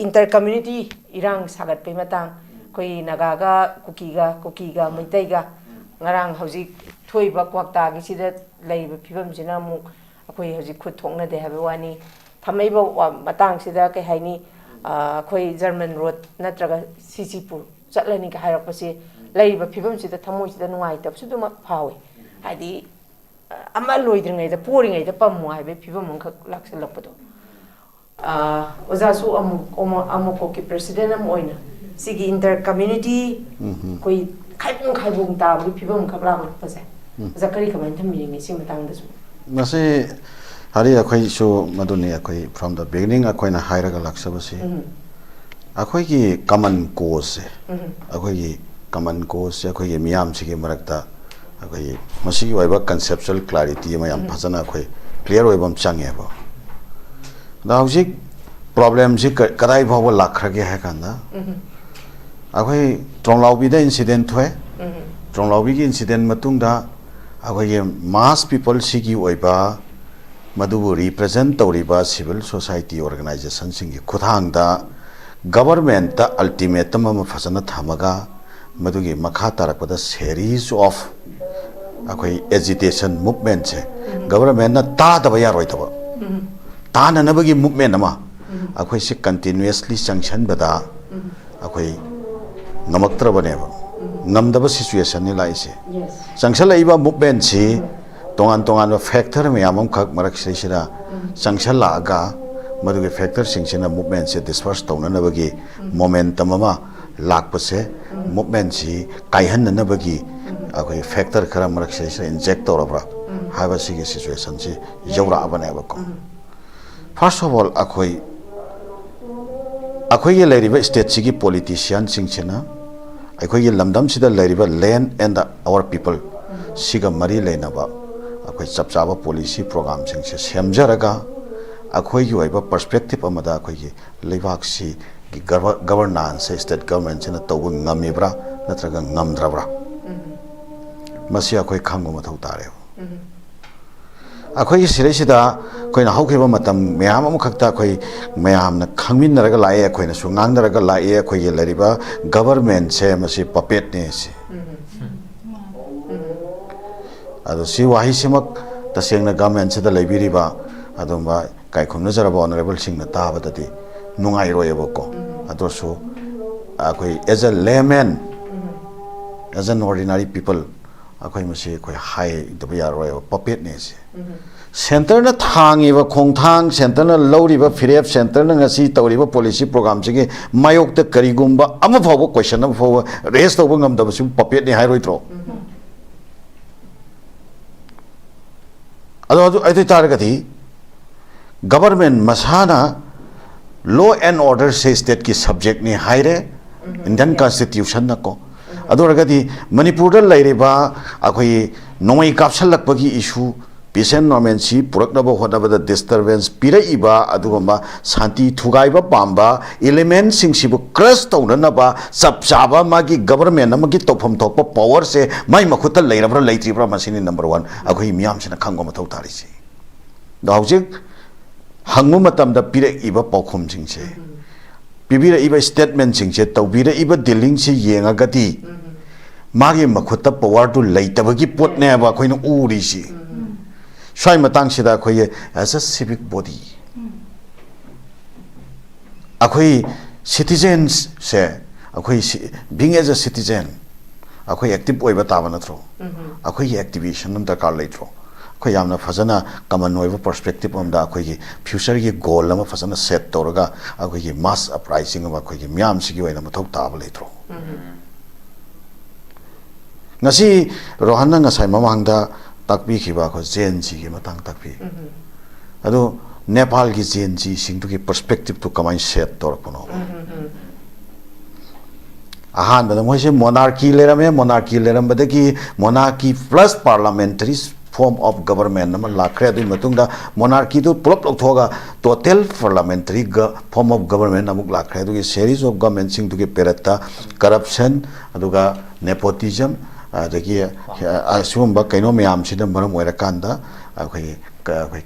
ꯏꯟꯇꯔ ꯀꯝꯃ꯭ꯌꯨꯅꯤꯇꯤ ꯏꯔꯥꯡ ꯁꯥꯒꯠꯄꯩ ꯃꯇꯥꯡ ꯑꯩꯈꯣꯏ ꯅꯥꯒꯥꯒ ꯀꯨꯀꯤꯒ ꯃꯩꯇꯩꯒ ꯉꯔꯥꯡ ꯍꯧꯖꯤꯛ ꯊꯣꯛꯏꯕ ꯀ꯭ꯋꯥꯛꯇꯥꯒꯤꯁꯤꯗ ꯂꯩꯔꯤꯕ ꯐꯤꯕꯝꯁꯤꯅ ꯑꯃꯨꯛ ꯑꯩꯈꯣꯏ ꯍꯧꯖꯤꯛ ꯈꯨꯠ ꯊꯣꯛꯅꯗꯦ ꯍꯥꯏꯕ ꯋꯥꯅꯤ ꯊꯝꯃꯛꯏꯕ ꯃꯇꯥꯡꯁꯤꯗ ꯀꯩ ꯍꯥꯏꯅꯤ ꯑꯩꯈꯣꯏ ꯖꯔꯃꯟ ꯔꯣꯗ ꯅꯠꯇ꯭ꯔꯒ ꯁꯤꯖꯤꯄꯨꯔ ꯆꯠꯂꯅꯤꯒ ꯍꯥꯏꯔꯛꯄꯁꯦ ꯂꯩꯔꯤꯕ ꯐꯤꯕꯝꯁꯤꯗ ꯊꯃꯣꯏꯁꯤꯗ ꯅꯨꯡꯉꯥꯏꯇꯕꯁꯨ ꯑꯗꯨꯃꯛ ꯐꯥꯎꯏ ꯍꯥꯏꯗꯤ ꯑꯃ ꯂꯣꯏꯗ꯭ꯔꯤꯉꯩꯗ ꯄꯣꯔꯤꯉꯩꯗ ꯄꯝꯃꯨ ꯍꯥꯏꯕꯒꯤ ꯐꯤꯕꯝ ꯑꯃꯈꯛ ꯂꯥꯛꯁꯤꯜꯂꯛꯄꯗꯣ ꯑꯣꯖꯥꯁꯨ ꯑꯃꯨꯛꯀꯣꯛꯀꯤ ꯄ꯭ꯔꯦꯁꯤꯗꯦꯟ ꯑꯃ ꯑꯣꯏꯅ ꯁꯤꯒꯤ ꯏꯟꯇꯔ ꯀꯝꯃ꯭ꯌꯨꯅꯤꯇꯤ ꯑꯩꯈꯣꯏ ꯈꯥꯏꯕꯨꯡ ꯇꯥꯕꯒꯤ ꯐꯤꯕꯝ ꯑꯃꯈꯛ ꯂꯥꯛꯂꯛꯄꯁꯦ ꯑꯣꯖꯥ ꯀꯃꯥꯏꯅ ꯊꯝꯕꯤꯅꯤꯡꯉꯤ ꯁꯤ ꯃꯇꯥꯡꯗꯁꯨ ꯃꯁꯤ ꯍꯥꯏꯗꯤ ꯑꯩꯈꯣꯏꯁꯨ ꯃꯗꯨꯅꯤ ꯑꯩꯈꯣꯏ ꯐ꯭ꯔꯣꯝ ꯗ ꯕꯤꯒꯤꯅꯤꯡ ꯑꯩꯈꯣꯏꯅ ꯍꯥꯏꯔꯒ ꯂꯥꯛꯆꯕꯁꯤ ꯑꯩꯈꯣꯏꯒꯤ ꯀꯃꯟ ꯀꯣꯁꯁꯦ ꯑꯩꯈꯣꯏꯒꯤ ꯀꯃꯟ ꯀꯣꯁꯁꯦ ꯑꯩꯈꯣꯏꯒꯤ ꯃꯤꯌꯥꯝꯁꯤꯒꯤ ꯃꯔꯛꯇ ꯑꯩꯈꯣꯏꯒꯤ ꯃꯁꯤꯒꯤ ꯑꯣꯏꯕ ꯀꯟꯁꯦꯞꯆꯨꯋꯦꯜ ꯀ꯭ꯂꯥꯔꯤꯇꯤ ꯑꯃ ꯌꯥꯝ ꯐꯖꯅ ꯑꯩꯈꯣꯏ ꯀ꯭ꯂꯤꯌꯥꯔ ꯑꯣꯏꯕ ꯑꯃ ꯆꯪꯉꯦꯕ ꯑꯗ ꯍꯧꯖꯤꯛ ꯄ꯭ꯔꯣꯕ꯭ꯂꯦꯝꯁꯤ ꯀꯗꯥꯏ ꯐꯥꯎꯕ ꯂꯥꯛꯈ꯭ꯔꯒꯦ ꯍꯥꯏ ꯀꯥꯟꯗ ꯑꯩꯈꯣꯏ ꯇ꯭ꯔꯣꯡꯂꯥꯎꯕꯤꯗ ꯏꯟꯁꯤꯗꯦꯟ ꯊꯣꯛꯑꯦ ꯇ꯭ꯔꯣꯡꯂꯥꯎꯕꯤꯒꯤ ꯏꯟꯁꯤꯗꯦꯟ ꯃꯇꯨꯡꯗ ꯑꯩꯈꯣꯏꯒꯤ ꯃꯥꯁ ꯄꯤꯄꯜꯁꯤꯒꯤ ꯑꯣꯏꯕ ꯃꯗꯨꯕꯨ ꯔꯤꯄ꯭ꯔꯖꯦꯟ ꯇꯧꯔꯤꯕ ꯁꯤꯚꯤꯜ ꯁꯣꯁꯥꯏꯇꯤ ꯑꯣꯔꯒꯅꯥꯏꯖꯦꯁꯟꯁꯤꯡꯒꯤ ꯈꯨꯠꯊꯥꯡꯗ ꯒꯕꯔꯃꯦꯟꯇ ꯑꯜꯇꯤꯃꯦꯇꯝ ꯑꯃ ꯐꯖꯅ ꯊꯝꯃꯒ ꯃꯗꯨꯒꯤ ꯃꯈꯥ ꯇꯥꯔꯛꯄꯗ ꯁꯦꯔꯤꯁ ꯑꯣꯐ ꯑꯩꯈꯣꯏ ꯑꯦꯖꯤꯇꯦꯁꯟ ꯃꯨꯚꯃꯦꯟꯁꯦ ꯒꯕꯔꯃꯦꯟꯅ ꯇꯥꯗꯕ ꯌꯥꯔꯣꯏꯗꯕ ꯇꯥꯅꯅꯕꯒꯤ ꯃꯨꯚꯃꯦꯟ ꯑꯃ ꯑꯩꯈꯣꯏꯁꯦ ꯀꯟꯇꯤꯅ꯭ꯌꯨꯁꯂꯤ ꯆꯪꯁꯟꯕꯗ ꯑꯩꯈꯣꯏ ꯉꯝꯃꯛꯇ꯭ꯔꯕꯅꯦꯕ ꯉꯝꯗꯕ ꯁꯤꯆꯨꯋꯦꯁꯟꯅꯤ ꯂꯥꯛꯏꯁꯦ ꯆꯪꯁꯜꯂꯛꯏꯕ ꯃꯨꯚꯃꯦꯟꯁꯤ ꯇꯣꯉꯥꯟ ꯇꯣꯉꯥꯟꯕ ꯐꯦꯛꯇꯔ ꯃꯌꯥꯝ ꯑꯃꯈꯛ ꯃꯔꯛꯁꯤꯗꯩꯁꯤꯗ ꯆꯪꯁꯜꯂꯛꯑꯒ ꯃꯗꯨꯒꯤ ꯐꯦꯛꯇꯔꯁꯤꯡꯁꯤꯅ ꯃꯨꯚꯃꯦꯟꯁꯦ ꯗꯤꯁꯄꯔꯁ ꯇꯧꯅꯅꯕꯒꯤ ꯃꯣꯃꯦꯟꯇꯝ ꯑꯃ ꯂꯥꯛꯄꯁꯦ ꯃꯨꯚꯃꯦꯟꯁꯤ ꯀꯥꯏꯍꯟꯅꯅꯕꯒꯤ ꯑꯩꯈꯣꯏ ꯐꯦꯛꯇꯔ ꯈꯔ ꯃꯔꯛꯁꯤꯗꯩꯁꯤꯗ ꯏꯟꯖꯦꯛ ꯇꯧꯔꯕ꯭ꯔꯥ ꯍꯥꯏꯕꯁꯤꯒꯤ ꯁꯤꯆꯨꯋꯦꯁꯟꯁꯤ ꯌꯧꯔꯛꯑꯕꯅꯦꯕꯀꯣ ꯐꯥꯔꯁ ꯑꯣꯐ ꯑꯣꯜ ꯑꯩꯈꯣꯏꯒꯤ ꯂꯩꯔꯤꯕ ꯁ꯭ꯇꯦꯠꯁꯤꯒꯤ ꯄꯣꯂꯤꯇꯤꯁꯤꯌꯥꯟꯁꯤꯡꯁꯤꯅ ꯑꯩꯈꯣꯏꯒꯤ ꯂꯝꯗꯝꯁꯤꯗ ꯂꯩꯔꯤꯕ ꯂꯦꯟ ꯑꯦꯟ ꯗ ꯑꯋꯥꯔ ꯄꯤꯄꯜ ꯁꯤꯒ ꯃꯔꯤ ꯂꯩꯅꯕ ꯑꯩꯈꯣꯏ ꯆꯞ ꯆꯥꯕ ꯄꯣꯂꯤꯁꯤ ꯄ꯭ꯔꯣꯒ꯭ꯔꯥꯝꯁꯤꯡꯁꯦ ꯁꯦꯝꯖꯔꯒ ꯑꯩꯈꯣꯏꯒꯤ ꯑꯣꯏꯕ ꯄꯔꯁꯄꯦꯛꯇꯤꯞ ꯑꯃꯗ ꯑꯩꯈꯣꯏꯒꯤ ꯂꯩꯕꯥꯛꯁꯤꯒꯤ ꯒꯕꯔꯅꯥꯟꯁꯁꯦ ꯁ꯭ꯇꯦꯠ ꯒꯚꯔꯟꯃꯦꯟꯠꯁꯤꯅ ꯇꯧꯕ ꯉꯝꯃꯤꯕ꯭ꯔꯥ ꯅꯠꯇ꯭ꯔꯒ ꯉꯝꯗ꯭ꯔꯕ꯭ꯔꯥ ꯃꯁꯤ ꯑꯩꯈꯣꯏ ꯈꯪꯕ ꯃꯊꯧ ꯇꯥꯔꯦꯕ ꯑꯩꯈꯣꯏꯒꯤ ꯁꯤꯗꯩꯁꯤꯗ ꯑꯩꯈꯣꯏꯅ ꯍꯧꯈꯤꯕ ꯃꯇꯝ ꯃꯌꯥꯝ ꯑꯃꯈꯛꯇ ꯑꯩꯈꯣꯏ ꯃꯌꯥꯝꯅ ꯈꯪꯃꯤꯟꯅꯔꯒ ꯂꯥꯛꯑꯦ ꯑꯩꯈꯣꯏꯅꯁꯨ ꯉꯥꯡꯅꯔꯒ ꯂꯥꯛꯑꯦ ꯑꯩꯈꯣꯏꯒꯤ ꯂꯩꯔꯤꯕ ꯒꯕꯔꯃꯦꯟꯁꯦ ꯃꯁꯤ ꯄꯄꯦꯠꯅꯦ ꯁꯤ ꯑꯗꯣ ꯁꯤ ꯋꯥꯍꯩꯁꯤꯃꯛ ꯇꯁꯦꯡꯅ ꯒꯚꯔꯟꯃꯦꯟꯠꯁꯤꯗ ꯂꯩꯕꯤꯔꯤꯕ ꯑꯗꯨꯝꯕ ꯏꯀꯥꯏꯈꯨꯝꯅꯖꯔꯕ ꯑꯣꯅꯔꯦꯕꯜꯁꯤꯡꯅ ꯇꯥꯕꯗꯗꯤ ꯅꯨꯡꯉꯥꯏꯔꯣꯏꯑꯕꯀꯣ ꯑꯗꯨꯁꯨ ꯑꯩꯈꯣꯏ ꯑꯦꯖ ꯑ ꯂꯦꯃꯦꯟ ꯑꯦꯖ ꯑꯟ ꯑꯣꯔꯗꯤꯅꯔꯤ ꯄꯤꯄꯜ ꯑꯩꯈꯣꯏ ꯃꯁꯤ ꯑꯩꯈꯣꯏ ꯍꯥꯏꯗꯕ ꯌꯥꯔꯣꯏꯕ ꯄꯄꯦꯠꯅꯦ ꯁꯤ ꯁꯦꯟꯇꯔꯅ ꯊꯥꯡꯉꯤꯕ ꯈꯣꯡꯊꯥꯡ ꯁꯦꯟꯇꯔꯅ ꯂꯧꯔꯤꯕ ꯐꯤꯔꯦꯞ ꯁꯦꯟꯇꯔꯅ ꯉꯁꯤ ꯇꯧꯔꯤꯕ ꯄꯣꯂꯤꯁꯤ ꯄ꯭ꯔꯣꯒ꯭ꯔꯥꯝꯁꯤꯒꯤ ꯃꯥꯌꯣꯛꯇ ꯀꯔꯤꯒꯨꯝꯕ ꯑꯃ ꯐꯥꯎꯕ ꯀꯣꯏꯁꯟ ꯑꯃ ꯐꯥꯎꯕ ꯔꯦꯁ ꯇꯧꯕ ꯉꯝꯗꯕꯁꯤꯕꯨ ꯄꯄꯦꯠꯅꯦ ꯍꯥꯏꯔꯣꯏꯗ꯭ꯔꯣ ꯑꯗꯨ ꯑꯣꯏꯇꯥꯔꯒꯗꯤ ꯒꯕꯔꯃꯦꯟ ꯃꯁꯥꯅ ꯂꯣ ꯑꯦꯟ ꯑꯣꯔꯗꯔꯁꯦ ꯁ꯭ꯇꯦꯠꯀꯤ ꯁꯕꯖꯦꯛꯅꯤ ꯍꯥꯏꯔꯦ ꯏꯟꯗꯤꯌꯟ ꯀꯟꯁꯇꯤꯇ꯭ꯌꯨꯁꯟꯅꯀꯣ ꯑꯗꯨ ꯑꯣꯏꯔꯒꯗꯤ ꯃꯅꯤꯄꯨꯔꯗ ꯂꯩꯔꯤꯕ ꯑꯩꯈꯣꯏꯒꯤ ꯅꯣꯡꯃꯩ ꯀꯥꯞꯁꯜꯂꯛꯄꯒꯤ ꯏꯁꯨ ꯄꯤꯁ ꯑꯦꯟ ꯅꯣꯔꯃꯦꯟꯁꯤ ꯄꯨꯔꯛꯅꯕ ꯍꯣꯠꯅꯕꯗ ꯗꯤꯁꯇꯔꯕꯦꯟꯁ ꯄꯤꯔꯛꯏꯕ ꯑꯗꯨꯒꯨꯝꯕ ꯁꯥꯟꯇꯤ ꯊꯨꯒꯥꯏꯕ ꯄꯥꯝꯕ ꯏꯂꯤꯃꯦꯟꯁꯤꯡꯁꯤꯕꯨ ꯀ꯭ꯔꯁ ꯇꯧꯅꯅꯕ ꯆꯞ ꯆꯥꯕ ꯃꯥꯒꯤ ꯒꯕꯔꯃꯦꯟ ꯑꯃꯒꯤ ꯇꯧꯐꯝ ꯊꯣꯛꯄ ꯄꯋꯥꯔꯁꯦ ꯃꯥꯏ ꯃꯈꯨꯠꯇ ꯂꯩꯔꯕ꯭ꯔꯥ ꯂꯩꯇ꯭ꯔꯤꯕ꯭ꯔꯥ ꯃꯁꯤꯅꯤ ꯅꯝꯕꯔ ꯋꯥꯟ ꯑꯩꯈꯣꯏ ꯃꯤꯌꯥꯝꯁꯤꯅ ꯈꯪꯕꯃꯊꯧ ꯇꯥꯔꯤꯁꯤ ꯑꯗꯣ ꯍꯧꯖꯤꯛ ꯍꯪꯕ ꯃꯇꯝꯗ ꯄꯤꯔꯛꯏꯕ ꯄꯥꯎꯈꯨꯝꯁꯤꯡꯁꯦ ꯄꯤꯕꯤꯔꯛꯏꯕ ꯁ꯭ꯇꯦꯠꯃꯦꯟꯁꯤꯡꯁꯦ ꯇꯧꯕꯤꯔꯛꯏꯕ ꯗꯤꯂꯤꯡꯁꯤ ꯌꯦꯡꯉꯒꯗꯤ ꯃꯥꯒꯤ ꯃꯈꯨꯠꯇ ꯄꯋꯥꯔꯗꯨ ꯂꯩꯇꯕꯒꯤ ꯄꯣꯠꯅꯦꯕ ꯑꯩꯈꯣꯏꯅ ꯎꯔꯤꯁꯤ ꯁ꯭ꯋꯥꯏ ꯃꯇꯥꯡꯁꯤꯗ ꯑꯩꯈꯣꯏꯒꯤ ꯑꯦꯁ ꯑ ꯁꯤꯚꯤꯛ ꯕꯣꯗꯤ ꯑꯩꯈꯣई सिटीजन्स अखोई बीइंग एज अ सिटीजन अखोई एक्टिव ओइबा ताबा नथ्रो अखोई एक्टिवेशन दरकार लेथ्रो khoi yamna phajana common noiba perspective amda khoi gi future gi goal ama phajana set toraga khoi gi mass uprising ama khoi gi myam sigi waina mathok tab leitro ngasi rohanna ngasai mamangda takbi khiba kho zenji gi matang takbi ado Nepal ki zenji singtu ki perspective to kamai set tor kono ahan bada moise monarchy leram bada ki monarchy plus parliamentary form of government nama lakre adu matungda monarchy to pulap lok thoga total parliamentary form of government amuk lakre adu ki series of government sing to ki perata corruption aduga nepotism adagi asumba kaino myam sida maram oirakanda akhoi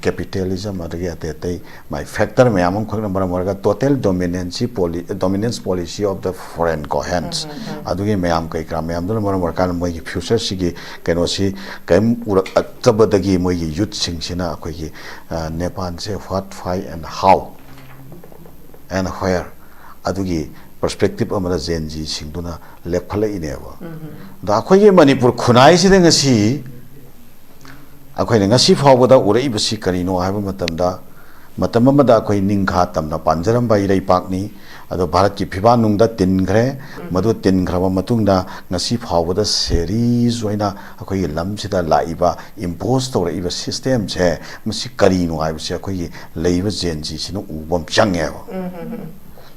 capitalism adagi ate my factor myam khogna maram orga total dominance policy of the foreign hands adugi myam kai kra myam do maram orkan moi gi future sigi kaino si kaim tabadagi moi gi youth sing sina akhoi gi Nepal se what why and how and where adugi perspective amada zenji singduna lepkhala ineba da khoi ge manipur khunai si deng si akhoi ne ngasi phawbada urei basi karino haiba matam amada akhoi ningkha tamna panjaram bai rei pakni ado bharat ki phiba nungda tinghre madu tinghra matungda ngasi phawbada series oina akhoi lam sida laiba impose to rei ba system che masi karino haiba se akhoi leiba zenji sinu ubam changeba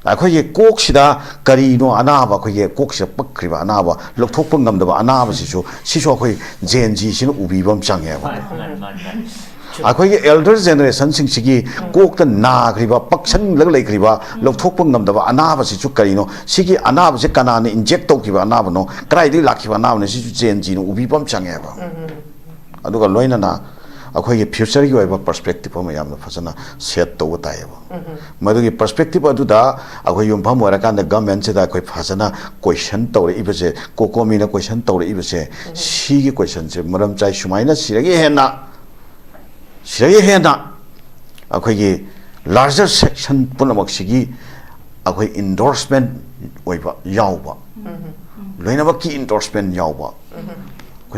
akhoi kok sida karino anaba akhoi kok se pakriba anaba lokthokpa ngamdaba anaba sisu akhoi zenji sinu ubibam changeba akhoi elder generation sing sigi kok ta na kriba paksan lag lai kriba lokthokpa ngamdaba anaba sisu karino sigi anaba se kanane inject tokriba anaba no krai di lakhiba anaba ne sisu zenji no ubibam changeba aduga loina na akhoi future gi oiba perspective ma yamna phasana set to taiba madugi perspective aduda akhoi yum pham ora kan da government se da akhoi phasana question to ri ibase kokomi na question to ri ibase si gi question se maram chai sumaina siragi hena akhoi gi larger section punamak sigi akhoi endorsement oiba yauba loina ba ki endorsement yauba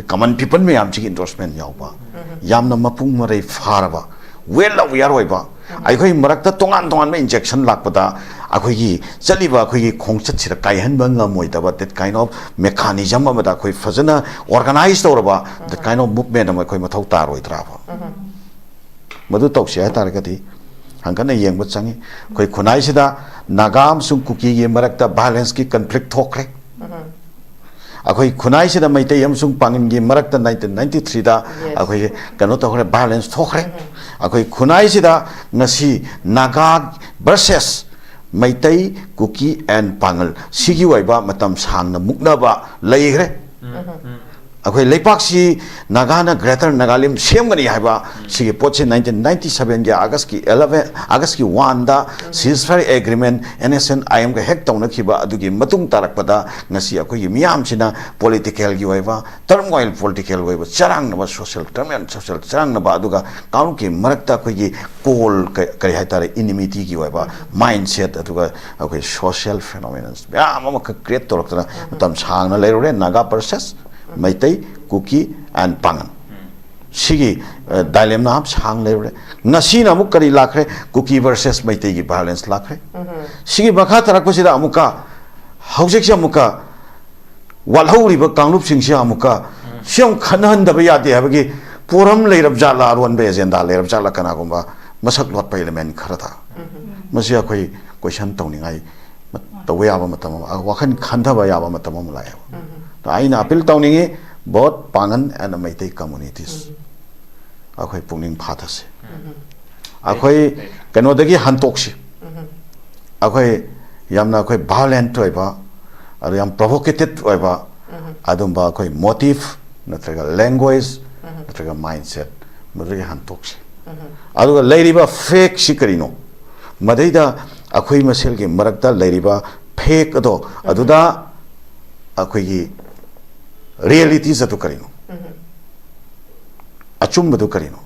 common people may am chicken endorsement yauba yamna mapung marai farba well aware oiba akhoi marakta tongan ma injection lakpada akhoi gi chaliba akhoi gi khongchat sira kai han bang ngamoi da that kind of mechanism amada akhoi fazana organize torba that kind of movement am akhoi mathau tar oi traba madu toksia targati hangana yengba changi akhoi khunai sida nagam sung kuki gi marakta balance ki conflict thokre akhoi khunai sida maitei amsung pangin gi marakta 1993 da akhoi kano to khore balance thokre akhoi khunai sida ngasi naga versus maitei kuki and pangal sigi waiba matam sangna muknaba leigre akhoi leipak si nagana greater nagalim semgani haiba sigi poche 1997 ge august ki 1 da ceasefire agreement NSN IM ga hek tawna khiba adugi matung tarakpada ngasi akhoi miyam sina political gi waiba turmoil political waiba charang na social charang na ba aduga kaun ki marakta akhoi gi kol kari haitare enmity gi waiba mindset aduga akhoi social phenomena ya mama create torakta matam sangna leirore naga versus Maitai, Kuki, and Pangan. Sigi, Dilem Nam, Sang Lebre. Nasina Mukari Lakre, Kuki versus Maitai balance Lakre. Sigi Bakata Rakosida Amuka, Hauseksha Muka, Walhuri Bakanlup Singsia Muka, Siam Kanan the Bayati Habagi, Puram layer of Jala, one base and layer of Jala Kanagumba, Masak Lot Parliament Karata. Masia Koi, question toning I, the way Abamatam, Wakan Kantaba Yabamatamam Laya. Aina appeal towning both Pangan and the Meitei communities. Akhoi Puning Patas. Akhoi Kanodagi Hantoksi. Akhoi Yamna Koi violent toiba, Ariam provocated toiba, Adumba Koi motive, Natraga language, Natraga mindset, Madri Hantoksi. Aduga Ladiba fake Shikarino. Madida Akhoi Maselgi Marakta Ladiba fake ado, Aduda Akhoi reality zatu karino achum badu karino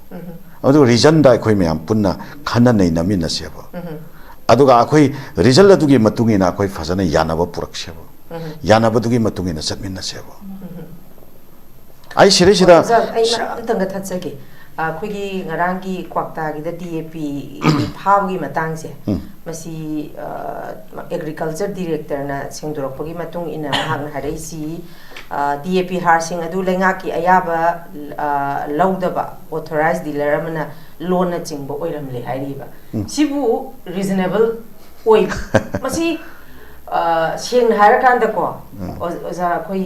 adu reason da khoi me am punna khana nei na min seba adu ga khoi result adu gi matungi na khoi phasana yanaba purak seba yanaba du gi matungi na satmin na seba ai sire sida ai mar am tanga thatsagi ꯑꯩꯈꯣꯏꯒꯤ ꯉꯔꯥꯡꯒꯤ ꯀ꯭ꯋꯥꯛꯇꯥꯒꯤꯗ DAP ꯐꯥꯕꯒꯤ ꯃꯇꯥꯡꯁꯦ ꯃꯁꯤ agriculture ꯗꯤꯔꯦꯛꯇꯔꯅ ꯁꯦꯡꯗꯣꯔꯛꯄꯒꯤ ꯃꯇꯨꯡ ꯏꯟꯅ ꯃꯍꯥꯛꯅ ꯍꯥꯏꯔꯛꯏꯁꯤ DAP ꯍꯥꯔꯁꯤꯡ ꯑꯗꯨ ꯂꯩꯉꯥꯛꯀꯤ ꯑꯌꯥꯕ ꯂꯧꯗꯕ ꯑꯣꯊꯣꯔꯥꯏꯖ ꯗꯤꯂꯔ ꯑꯃꯅ ꯂꯣꯟꯅ ꯆꯤꯡꯕ ꯑꯣꯏꯔꯝꯂꯦ ꯍꯥꯏꯔꯤꯕ ꯁꯤꯕꯨ ꯔꯤꯖꯅꯦꯕꯜ ꯑꯣꯏ ꯃꯁꯤ ꯁꯦꯡꯅ ꯍꯥꯏꯔꯀꯥꯟꯗꯀꯣ ꯑꯣꯖꯥ ꯑꯩꯈꯣꯏ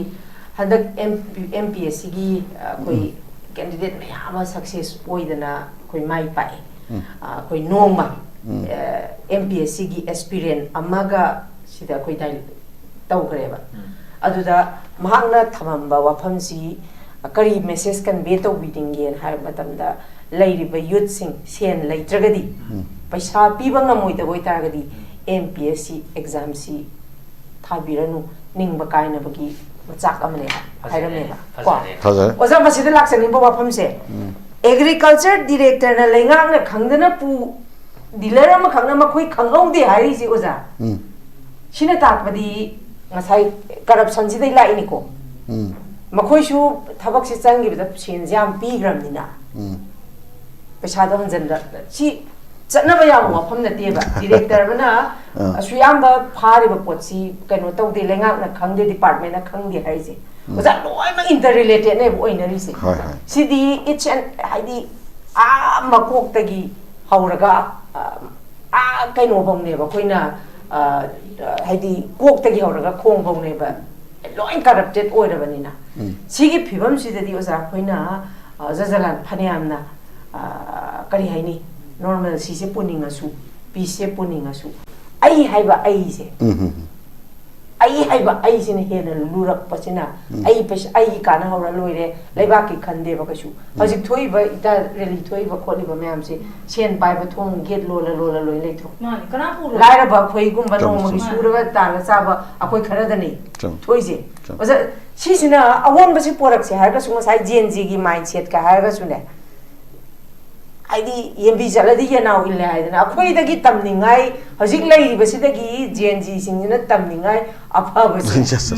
ꯍꯟꯗꯛ MPSCꯒꯤ ꯑꯩꯈꯣꯏ candidate mayam ama success oidana koi mai pai koi nongma MPSC gi aspirant amaga sida koi dai tawgreba aduda mahakna thamamba wafamsi kari message convey tawbidingen hai matamda leiriba youth sing sen leitragadi paisa piba ngamoi da boitaragadi MPSC exam si thabiranu ningba kaina bagi machak amane hairame ko oza masida laksani ba wafam se agriculture director na lengang na khangdana pu dealer ama khangna ma khoi khanglong de hari si oza sina takpadi ngasai corruption si dai lai ni ko makhoi su thabak si changi bida sin jam pi gram ni na paisa da hanjan da si chana ba ya wafam na te ba director bana asuyam ba phari ba potsi kaino tawde lengang na khangde department na khangde hai se oza loi ma interrelated ne oinari se sidi each and haidi a makok tagi hauraga a kaino bong ne ba koina haidi kok tagi hauraga khong bong ne ba loi corrupted oirabani na sigi phibam sidadi oza koina zazalan phaniamna kari haini normal si se puninga su pi se puninga su ai haiba ai se ai se ne hena lurak pasina ai pes ai kana hawra loire leiba ki khande ba kasu hajik thoi ba ita reli thoi ba kholi ba myam se sen pai ba thong get lola loi le tho mani kana pu laira ba khoi gum ba no magi sura ba ta la sa ba akoi khara da nei thoi je oza si sina awon ba si porak se har ka sunga sai genji gi mindset ka har ka sune haidi yembi jaladi yanau ille haidana akhoi dagi tamningai hojik leiri basidagi GNG singina tamningai apha basi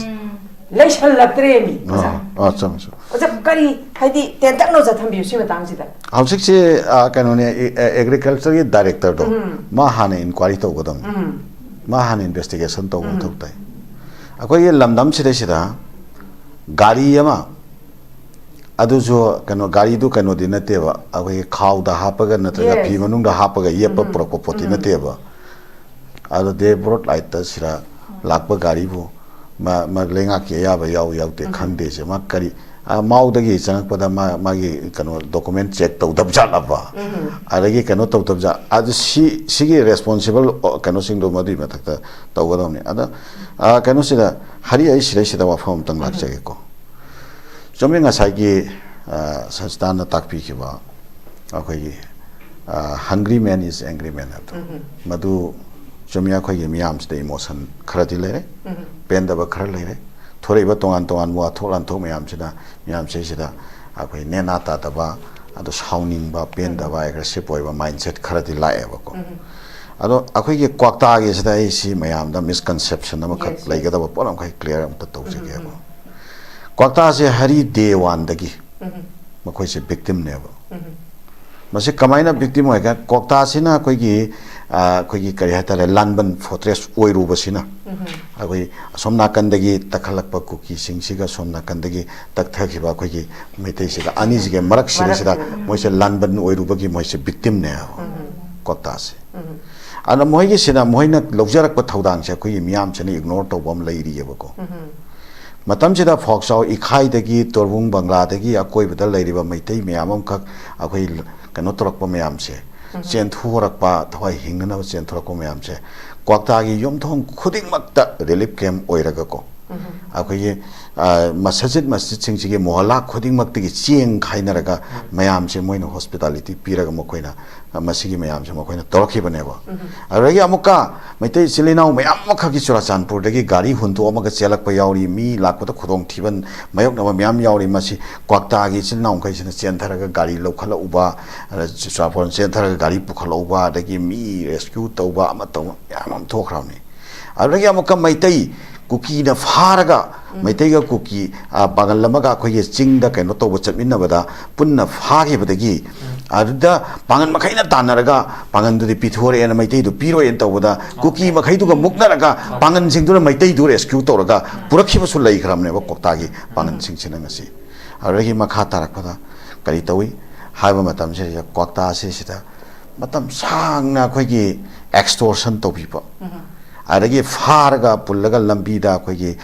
leishal latremi cham oja kari haidi tentak no jatham biu si matang sida hojik se kano ne agriculture director do ma hane inquiry to godam ma hane investigation to thoktai akhoi lamdam sida gari ama adu jo kano gari du kano di nate ba abai khaw da hapaga natra phi manung da hapaga yepa proko poti nate ba adu de brought light ta sira lakpa gari bu ma lenga ke ya ba yaw yaw te khande se ma kari mau da gi chang pada ma gi kano document check to dab ja la ba adagi kano to dab ja adu si gi responsible kano sing do madi ma takta to ga dom ne ada kano sira hari ai sira wa phom tang lak chage ko Joming asagi sanstana takpi kiba akhoi hungry man is angry man atu madu jomia khoi gi miyam ste emotion kharati lere penda ba khar lere thore ba tongan wa tholan thok miyam se sida akhoi nena ta ta ba adu shauning ba penda ba aggressive oi ba mindset kharati lae ba ko ado akhoi gi kwakta gi sida si miyam da misconception ama khat lai ga da ba poram khai clear am ta tau se ge ba Kwakta se hari day one dagi makoi se victim ne ba mase kamaina victim hoega kwakta sina koi gi kari hata le lanban fortress oiru basina agoi somna kandagi takhalakpa kuki singsiga somna kandagi takthakhiba koi gi meitei siga ani jige marak sida moise lanban oiru bagi moise victim ne kwakta se ana moigi sina moina lobjarak pa thodang se koi miyam chani ignore to bom leiri yeba ko matam chida foksau ikhai dagi torbung bangla dagi akoi bada leiriba maitai miyamam khak akhoi kano torakpa miyam se chen thurakpa thwai hingna chen thorakpa miyam se kwakta gi yomthong khuding makta relief camp oiraga ko akhoi masajid singchige mohalla khuding makti gi cheng khainaraga mayam se moina hospitality piraga mokoina masigi mayam se mokoina torki baneba aragi amuka maitai silinau mayam makha gi Churachandpur dagi gari huntu amaga chelakpa yauri mi lakpa khudong thiban mayok na mayam yauri masi kwakta gi silinau kai sina chentharaga gari lokhala uba Churachandpur chentharaga gari pukhala uba dagi mi rescue tauba ama tau yamam thokramni aragi amuka maitai Kuki न फारगा मैतेगा cookie पागल लमगा अखोई चिंगदा कनो तोब चटमिनबदा पुन्ना फागेबदगी अदुदा पागल मखैना तानरगा पागल दुदि पिथोरे N मैते दु पिरो एन तोबदा कुकी मखै दुगा मुक्नरगा पागल सिंगदुना मैते दु रेस्क्यू तोरगा पुरखिबसु लैखरामने बा कोक्तागी पागल सिंगसिना ngasi अरगी मखा तारकदा करी तोई हाइबा मतम से कोक्ता से सिदा मतम सांगना अखोई एक्सटोर्शन तोबिबा अरगी फारगा पुल्लगा लंबीदा अखोई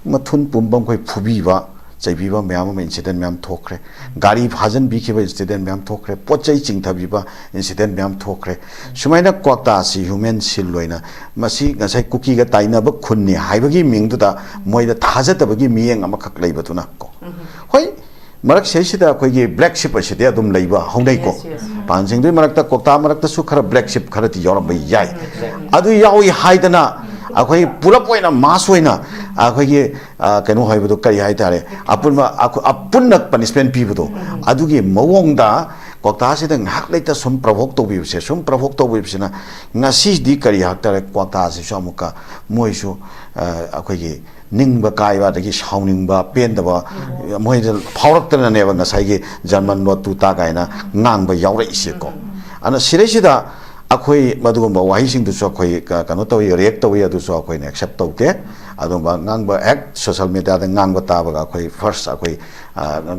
मथुन पुंबम कोई फुबीबा चैबीबा मैम इंसिडेंट मैम थोखरे गाड़ी भाजन बीखिबा इंसिडेंट मैम थोखरे पोचै चिंथबीबा इंसिडेंट मैम थोखरे सुमाइना क्वाक्ता सी ह्यूमन सिल लोइना मसी गसाई कुकी गा ताइनाब खुन्नी हाइबगी मिंगदुदा मोइदा थाजतबगी मियंग अमखक लैबतुना को होय मरक सेसिदा अखोई ब्लैक शिप असिदे अदुम लैबा हौनै को पानसिंग मरकता कोक्ता मरकता सु खरा ब्लैक शिप खरति यौरब याय अदु यावी हाइदना अखोई पुलप ओइना मास ओइना अखोई कनो हाइबदो करी हाइतारे अपुन्न पनिशमेंट पीबदो अदुगी मवोंगदा कोक्ता सिदा ngak leita sum provoke to bibsina ngasi di kari haktare कोक्ता से समुका मोइसु अखोई निंगबा कायबा दगी साउनिंगबा पेनदबा मोइद फावरक्तना नेबा ngसाइगे जर्मन नोट तु ता गायना ngang यावरे इसेको अन सिरेसिदा अखोई मदुगुम्बा वाहिसिंग दुसो अखोई कनो तोइ रिएक्ट तोइ अदुसो अखोई ने एक्सेप्ट तौते अदुम्बा ngang एक सोशल मीडिया दा ngang ताबगा अखोई फर्स्ट अखोई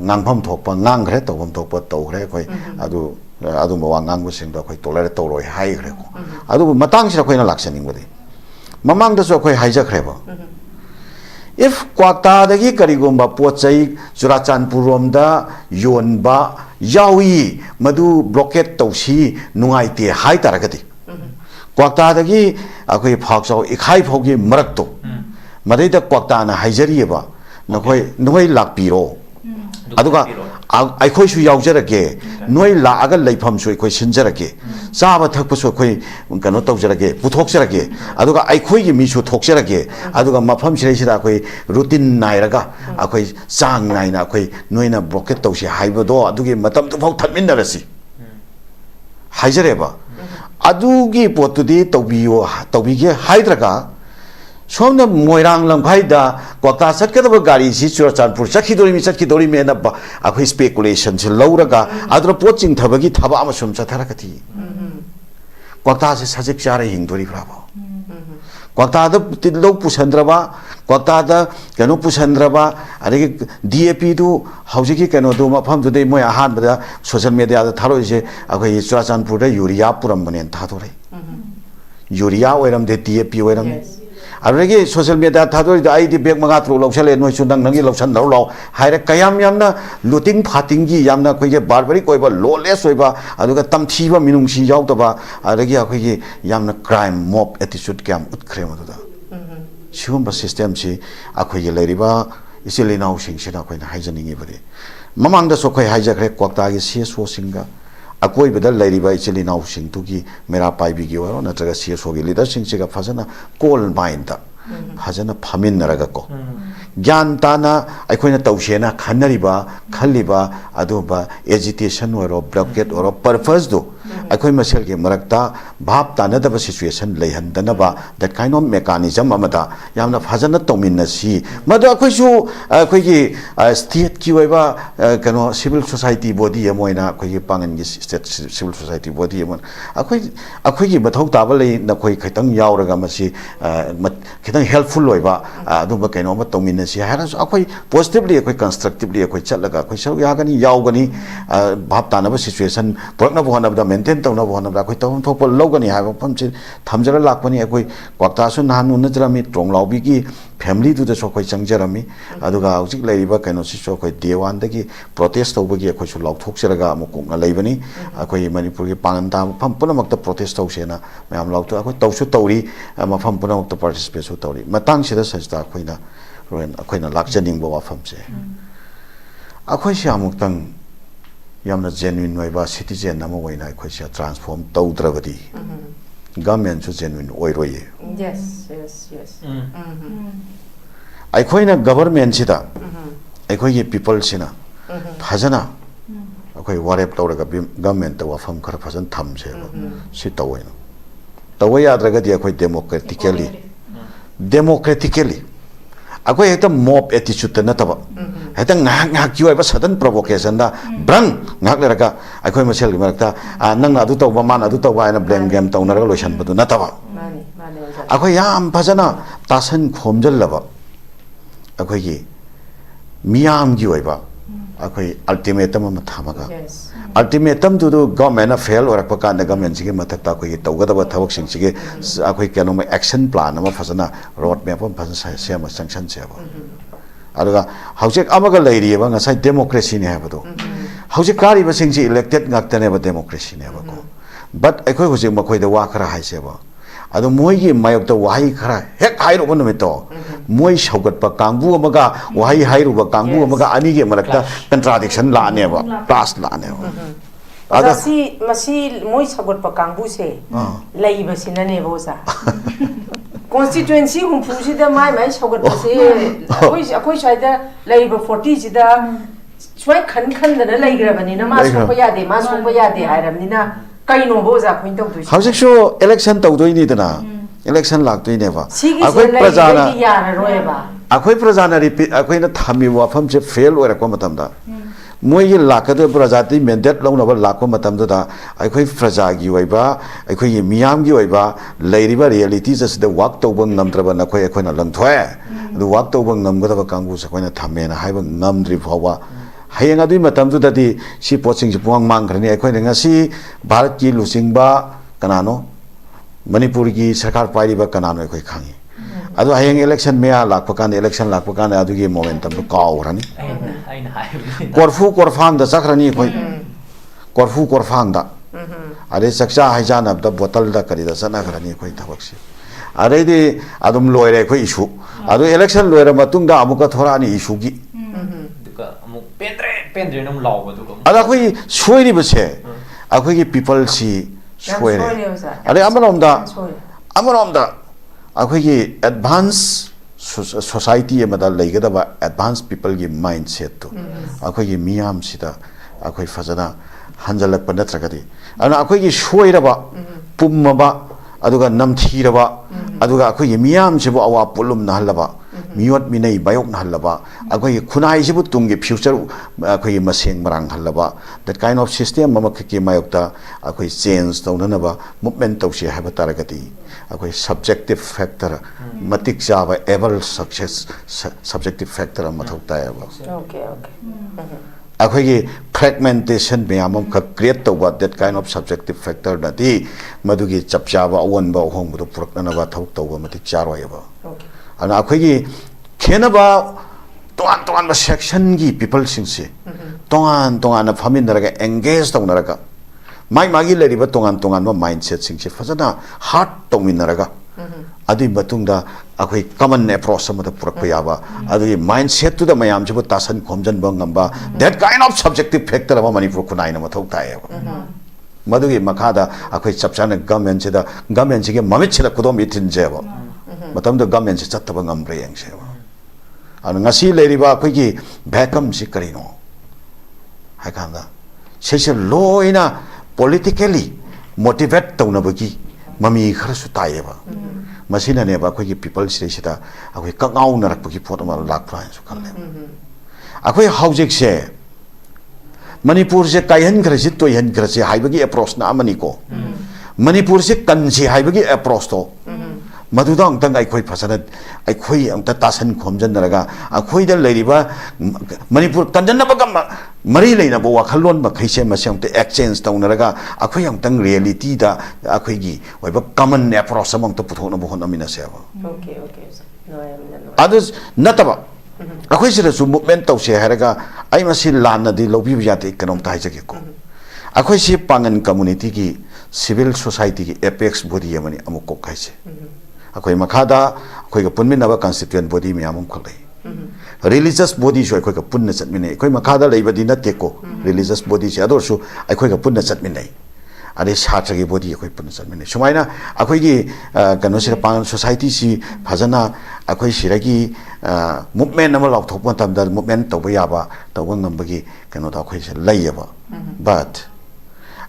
nangpham thokpa ngangre tawam thokpa tawre अखोई अदुम्बा वा ngang सिंग अखोई तोलरे तौरोय हाइग्रे को अदु मतंग सिरा अखोइना लाक्सनिंग बदि ममांग दसो अखोई हाइजख्रेबा if क्वाक्तादगी करिगुम्बा पोचै चुराचानपुर रोमदा योनबा यावी मधु ब्लॉकेट तौसी नुंगाइते हाइ तारगति क्वाक्तादगी अखोई फाक्साव इखाइ फौगी मरक्तो मदैदा क्वाक्ताना हाइजरियबा नखोई लाकपिरो अदुगा अखोइसु यावजरगे नोइ लागा लैफमसु अखोइ सिनजरगे चाबा थकपसु अखोइ कनो तौजरगे पुथोक्जरगे अदुगा अखोइगी मिसु थोक्जरगे अदुगा मफम सिरैसिदा अखोइ रुटीन नाइरगा अखोइ चांग नाइना अखोइ नोइना ब्लॉकेट तौसि हाइबदो अदुगी मतम तुफाउ थमिनरसि हाइजरेबा अदुगी पोतुदी तौबिगे हाइद्रगा सोमने मोइरांग लंखाइदा कोक्ता सटकदब गाड़ी सी चुराचानपुर चखिदोरी मेना अखोइ स्पेकुलेशन से लौरगा अदर पोचिंग थबगी थबा अमसुम चथरकथि कोक्ता से सजिक चारे हिंदोरी फ्राबो कोक्ता द तिलो पुसंद्रबा कोक्ता द कनो पुसंद्रबा अरेगे डीएपी दु हौजिकी कनो दु मफम दुदे मोय आहान बदा सोशल मीडिया द थारोइसे अखोइ चुराचानपुर द यूरिया पुरम बनेन थाथोरे यूरिया ओइरम दे डीएपी ओइरम अरगे सोशल मीडिया थादोरिदा आइदि बेग मंगा थ्रो लौसले नोइसु नंगी लौसन लौ हाइरे कयाम यामना लुटिंग फाटिंगी यामना कोइगे बारबरिक ओइबा लॉलेस ओइबा अदुगा तमथीबा मिनुंगसी यावतबा अरगे अखोइगे यामना क्राइम मॉब एटीट्यूड क्याम उत्खरे मदुदा सिगुम्बा सिस्टम सि अखोइगे लेरिबा इसिलिनाउ सिंगसिना अखोइना हाइजनिंगी बदि ममांगदा सोखै हाइजखरे क्वाक्तागी सीएसओ सिंगा अकोइबदा लैरिबा इचिलिनाउ सिंगतुगी मेरा पाइबिगी ओरो नत्रगा सीएसओ गी लीडर सिंगसिगा फजना कोल माइंदा फजना फमिनरगा को ज्ञान ताना अखोइना तौसेना खनरिबा खल्लिबा अदुबा एजिटेशन ओरो ब्लॉकेट ओरो पर्पस दो अखोइ मसेलगे मरक्ता भाप तानदबा सिचुएशन लेहंदनबा दैट काइंड ऑफ मेकानिज्म अमदा यामना फजना तौमिनसी मदो अखोइसु अखोइगी स्टेट की ओइबा कनो सिविल सोसाइटी बॉडी अमोइना अखोइगी पांगनगी स्टेट सिविल सोसाइटी बॉडी अमन अखोइगी मथौ ताबा ले नखोइ खैतंग यावरगा मसी खितंग हेल्पफुल ओइबा अदुबा कनो म तौमिनसी हारस अखोइ पॉजिटिवली अखोइ कंस्ट्रक्टिवली अखोइ चलगा अखोइ सौ यागनी यावगनी भाप तानबा सिचुएशन पुरकनबो होनबदा मेंटेन तौनबो होनबदा अखोइ तौन थोप लौगनी हाबा फमसि थमजरा लाकपनी अखोइ क्वाक्तासु नान उनजरामी ट्रोंगलाउबीगी फैमिली दुदा सोखोइ चंगजरामी अदुगा हौजिक लैरिबा कनो सिसो अखोइ देवान दगी प्रोटेस्ट तौबगी अखोइ सु लाउथोक्सरगा अमुकुना लैबनी अखोइ मणिपुर की पांगनता फम पुनमक्ता प्रोटेस्ट तौसेना मयाम लाउतो अखोइ तौसु तौरी मफम पुनमक्ता पार्टिसिपेट सु तौरी मतंग सिदा सजदा अखोइना रोन अखोइना लाक्चनिंगबो वाफमसे अखोइ सियामुक्तंग यामना जेन्युइन ओइबा सिटीजन नम ओइना अखोइ सिया ट्रांसफॉर्म तौद्रबदी गवर्नमेंट सु जेन्युइन ओइरोये yes अखोइना गवर्नमेंट सिदा अखोइगे पीपल सिना फजना अखोइ वारेप तौरगा गवर्नमेंट ता वाफम खर फजन थमसे सि तौइना तौय याद्रगदी अखोइ democratically democratically akhoi hekta mob attitude na taba heta ngak ki oiba sudden provocation da brang ngak leraga akhoi masel gi marakta nang adu tawba man adu tawba na blame game tawna loisan badu na taba akhoi yam phajana tasan khomjal laba akhoi gi miyam gi oiba akhoi ultimatum ma thamaga ultimatum to government a fail or a kind of government sige mathakta akhoi tawgadaba thabak sing sige akhoi kano ma action plan ma phajana road map ma phajana sema sanction seba aduga haujek amaga leiri ba ngasai democracy ne habado haujek kari ba sing elected ngaktane ba democracy ne ba ko but akhoi hojek makhoi da wa khara hai seba adu moi gi mayok ta wahai khara hek hai ro bonme to moi saugat pa kangbu amaga wahai hai ru ba kangbu amaga ani ge marakta contradiction la ne ba plus la ne ba ada masi moi saugat pa kangbu se lai ba sinane bosa constituency hum phusi da mai saugat pa se akoi sai da lai ba 40 si da swai khan da na lai gra bani na ma so pa ya de hairam ni na kai no boza point to haujek sho election tawdoi ni dana election laktoi ne ba akoi prajana ya na roe ba akhoi prajana repeat akhoi na thami wafam se fail ora ko matam da moi gi lakade prajati mandate launa ba lakko matam da akhoi praja gi oiba akhoi gi miyam gi oiba leiri ba reality just the work to bang nam traba na khoi akhoi na lang thwe the work to bang nam ga ba kangbu sa khoi na thamme na haiba ngam dri phawa hayang adui matam tu dadi si poching si puang mang khrani akhoi na ngasi bharat ki lusingba kanano manipur ki sarkar pairi ba kanano akhoi khangi adu hayang election me lakpa kan election lakpa kan adu gi momentum to kaw rani korfang da sakrani akhoi korfang da are sakcha haijan ab da bottle da kari da sana khrani akhoi thabak si are di adum loire akhoi issue adu election loire matung da amuka thora ni issue gi Pendre num law ba du ada khoi soiri base akhoi gi people si soire are amarom da akhoi gi advance society amada leigada ba advance people gi mindset to akhoi gi miyam sida akhoi fajana hanjalak pa natragadi ana akhoi gi soira ba pumma ba aduga namthira ba aduga akhoi gi miyam sibu awa pulum na halaba miot minai bayok na halaba akhoi khunai sibu tungi future akhoi maseng marang halaba that kind of system mama ki mayok ta akhoi change tawna ba movement tawsi haba taragati akhoi subjective factor matik jaba able success subjective factor mathok ta ba okay akhoi gi fragmentation me amam ka create tawba that kind of subjective factor na di madugi chapcha ba awon ba hong bu purakna ba thok tawba matik charo ya ba okay ana akhoi gi khena ba toan ba section gi people sing se toan na famin daraga engage tawna raga mai magi leri ba toan ba mindset sing se fajana heart tawmin raga adi batungda akhoi common approach sama da purak pa yaba adi mindset to da mayam jibu tasan khomjan ba ngamba that kind of subjective factor ba manipur kunai na mathok ta ya madugi makhada akhoi chapchana government se da government ge mamit chila kudom itin je ba matam da government se chatta ba ngamre yang se ba an ngasi leri ba akhoi gi vacuum si karino hakanda sese loina politically motivate tawna ba gi mami khara su ta ya ba masina ne ba akhoi gi people se sida akhoi kangau na rak gi photo ma lak phra su kan le akhoi haujek se manipur se kaihan khara si toihan khara si haibagi approach na amani ko manipur se kansi haibagi approach to maduda angtang ai khoi phasana ai khoi angta tasan khomjan naraga akhoi da leiriba manipur kanjan na bagam mari leina bo wakhalon ba khaise masang te exchange taw naraga akhoi angtang reality da akhoi gi oiba common approach among to puthona bo hona mina se ba okay no others nataba akhoi sira su movement taw se haraga ai masi lan na di lobi bijate econom ta haje ko akhoi si pangan community gi civil society gi apex body amani amuk ko khaise akhoi makhada akhoi ga punmin na ba constituent body mi amum kholai religious body so akhoi ga punna chatmine akhoi makhada leibadi na te ko religious body se ador su akhoi ga punna chatmine ade shatra gi body akhoi punna chatmine sumaina akhoi gi kano sira pan society si phajana akhoi siragi movement na law thok tam da movement to ba ba to ngam bagi kano da akhoi se laiba but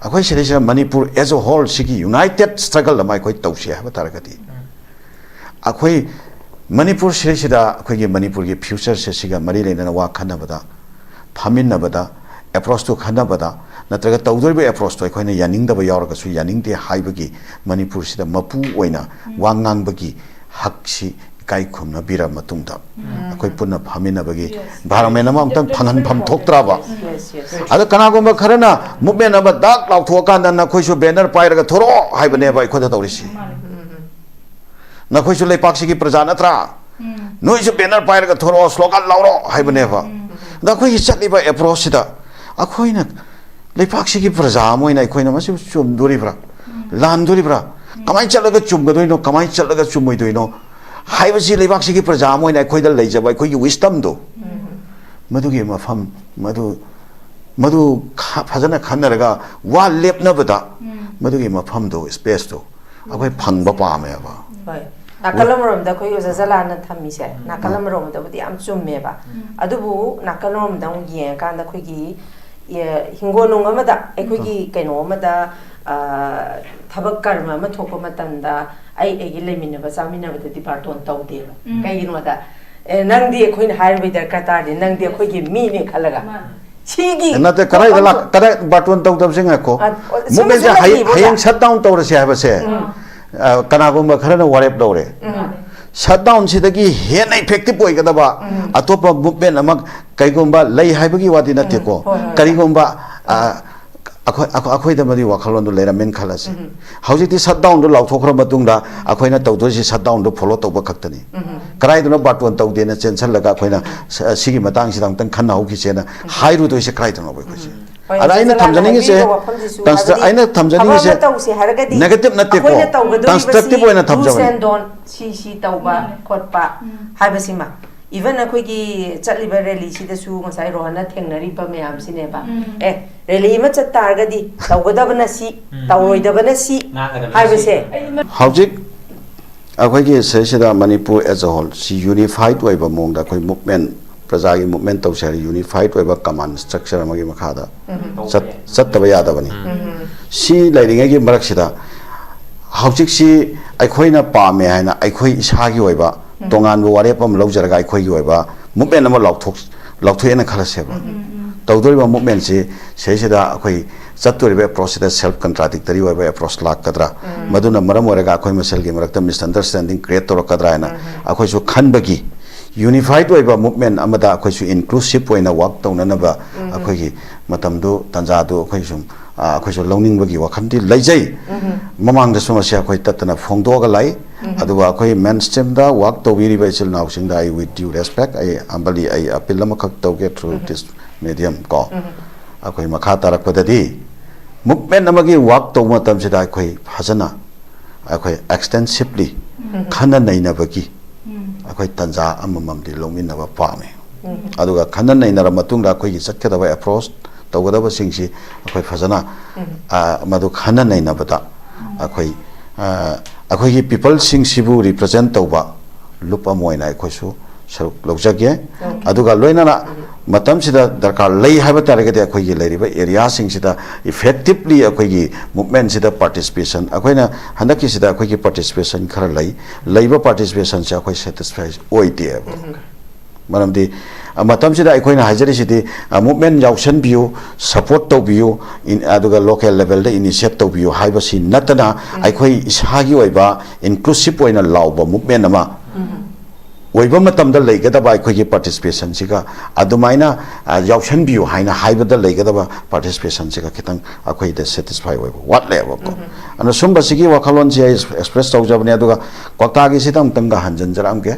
akhoi sira manipur as a whole sigi united struggle ma akhoi tawse ha taragati akhoi Manipur Sida, Quigi Manipur future Sesiga, Marilyn and Wakanabada, Paminabada, approach to Kanabada, Natraga Taudobe approach to Equina Yaning the Bayorgasu, Yaning de Haibagi, Manipur Sida, Mapu Wena, Wangang Bagi, Hakshi, Kaikum, Nabira Matunda, Aquipuna Paminabagi, Baramenamam, Panan Pam Tokrava. Other Kanagoma Karana, movement of a dark Lautokan and Nakushu banner, Pyra Toro, Hibaneva, Kodatorishi. Nakushu Lepaxi Prajanatra. No is a banner Pyra Toro, Slogan Lauro, Hibaneva. Naku is certainly by a prosita. A coin Lepaxi Prazamo in a coin of Chum Duribra, Landuribra. Kamai Chalaga Chumgaduino, Kamai Chalaga Chumuduino. Hibashi Lepaxi Prazamo in a coin of laser by Koyu wisdom do. Madugi Mafam, Madu Hazana Kanaraga, one lip Navada, Madugi Mafamdo is best to. Away Panga Pameva. Nakalam the Koy was a Zalana Tamise, Nakalam Rom, the Amsum Meba. Adubu, Nakalam down Yen, Kanda Quigi, Hingono Mamada, Equigi, Kenomada, Tabakarma, Matokomatanda, I eliminate Samina with the department of the Kayinoda. Nang the Queen High with their Qatar, Nang the Quigi Mini Kalaga. Another correct but one talk of Singapore. Movement shut down to the Shabase. Kanaguma Karana Warep Dore. Shut down Sidaki, Hen effective boy Gadaba, Atopa movement among Kaigumba, Lay Hibagi Wadinatiko, Karigumba, Aquida Madi Wakalon, Leramen Kalas. How did he shut down the Lautokra Matunda, Aquina Tautosi shut down the Poloto Bakatani? Kraidno but one tau dena censor Lagaquina, Sigi Matang Sidang Kanauki Sena, High Ruto is a Crichton of Alaina Tamjani is a Aina Tamjani is negative Natiko, constructive when a Tamjan. She Tauba, Kotpa, Habasima. Even a quickie Chatliberelli, she the Su Masairo, nothing, Ripa Meam Sineba. Really much a target, Taugadavana, Tauidavana, I will say. How's it? Akwai Sesida Manipur as a whole, she unified way among the movement, Prazagi movement of Shari unified way command structure among Makada. Satabayadavani. She lighting again Marakshida. How's she? I coin a palm, and I quit Shagi Weba, Tongan Warepam Lojar Guy Quayueva, movement number Loktu and a Kalaseva. Taudoria movement says that Saturday process self contradictory way across La Kadra, Maduna Maramoraga, Coimasel Gimarata, misunderstanding, creator of Kadrana, Aquasu Kanbagi, unified way movement, Amada, Aquasu inclusive way in a walk down another, Aquagi, Matamdo, Tanzado, Quasum, Aquasu Loning Bagi, Wakanti, Lajay, Mamang the Somasia Quaitatana, Fondoga Lai, Adua Quay mainstream da, walk to very vessel now, sing I with due respect, I ambali, I appeal to get through this medium call. Akwai makata rakpadadi movement amagi walk to matam sida akwai phajana akwai extensively khana naina bagi akwai tanja amamam di longmin na pame aduga khana naina ra matung ra akwai sakka da approach tawada ba singsi akwai phajana madu khana naina bata akwai people sing sibu represent tawba lupa moina akwai su saruk lojage aduga loina Matam Sida Darkar lay have a target area sing sida effectively a quiggy movement sida participation. Aquina Handaki sida quiggy participation currently labor participation shall quite satisfies OIT. Madam the Matam Sida Aquina Hazari City a movement Yaushan view support to view in Aduga local level the initiative view Hibasi Natana Aquai Ishagi Weba inclusive in a law movement ama. Waiba matamda legadaba akhoi participation siga adumaina yaushan biu haina haibada legadaba participation siga kitang akhoi de satisfy waiba what level ko ana sumba sigi wakhalon ji express tawjabne aduga kota gi sitam tanga hanjan jaram ke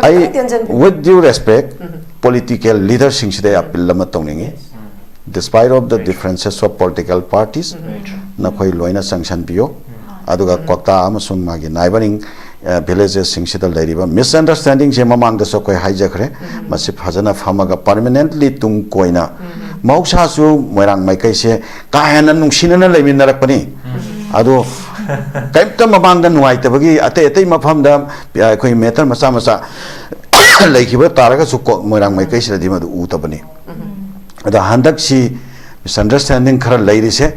I with due respect political leaders sing sida appeal lama tawningi despite of the differences of political parties na khoi loina sanction biu aduga kota amasung magi neighboring villages sing sida leriba misunderstanding je mamang da so koi hijackre masip hajana phamaga permanently tung koina mauksa su moirang mai kai se ka hana nungsinana leiminarakpani ado kaimta mamang da nuai tabagi ate mafam da koi meter masa masa leikiba taraga su moirang mai kai se di madu utabani ada handak si misunderstanding khara leiri se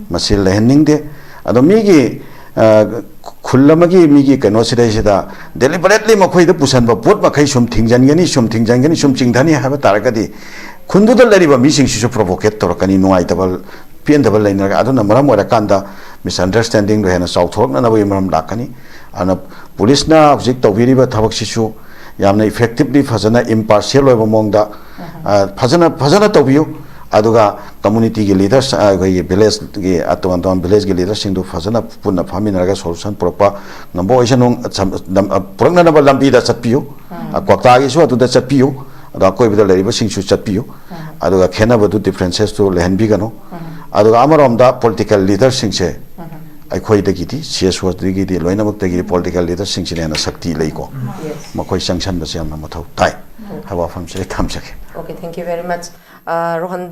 masil lehening de ado migi खुल्लमगी मिगी कनो सिदा deliberately मखोइद पुसनबा pot मखै सुम थिंजनगनी सुम चिंगधनी हाबा तारगदी खुंदुदा लरिबा मिसिंगसिसु प्रोवोकेट तोरकनी नुआइतबल पेंदबल learner अदुना मरम ओरकांदा misunderstanding रो हेना साउथोरना नबई मरम लाकनी अन पुलिसना हजिक तौबिरिबा थबकसिसु यामना effectively फजना impartial ओइबा मोंगदा फजना तौबियो अदुगा community के leaders अगोई village के अतोन तोन village के लीडर्स सिंदु फजना पुन्ना फामिनरगा सोल्यूशन प्रोपा नंबो ओइसन पुरंगनब लंबीदा चटपियो क्वाक्तागिसु अदुदा चटपियो अदा कोइबदा लेरिबा सिंगसु चटपियो अदुगा खेनाबदु डिफरेंसेस तो लेहनबिगनो अदुगा अमरमदा पॉलिटिकल लीडर्स सिंगसे अखोइदगिदी सीएसओदगिदी लोइनमक्तगिदी पॉलिटिकल लीडर्स सिंगसिने ना शक्ति लेको मखोइ संगसन बसे यामना मथौ ताइ हवा फमसे थामसके okay thank you very much Rohan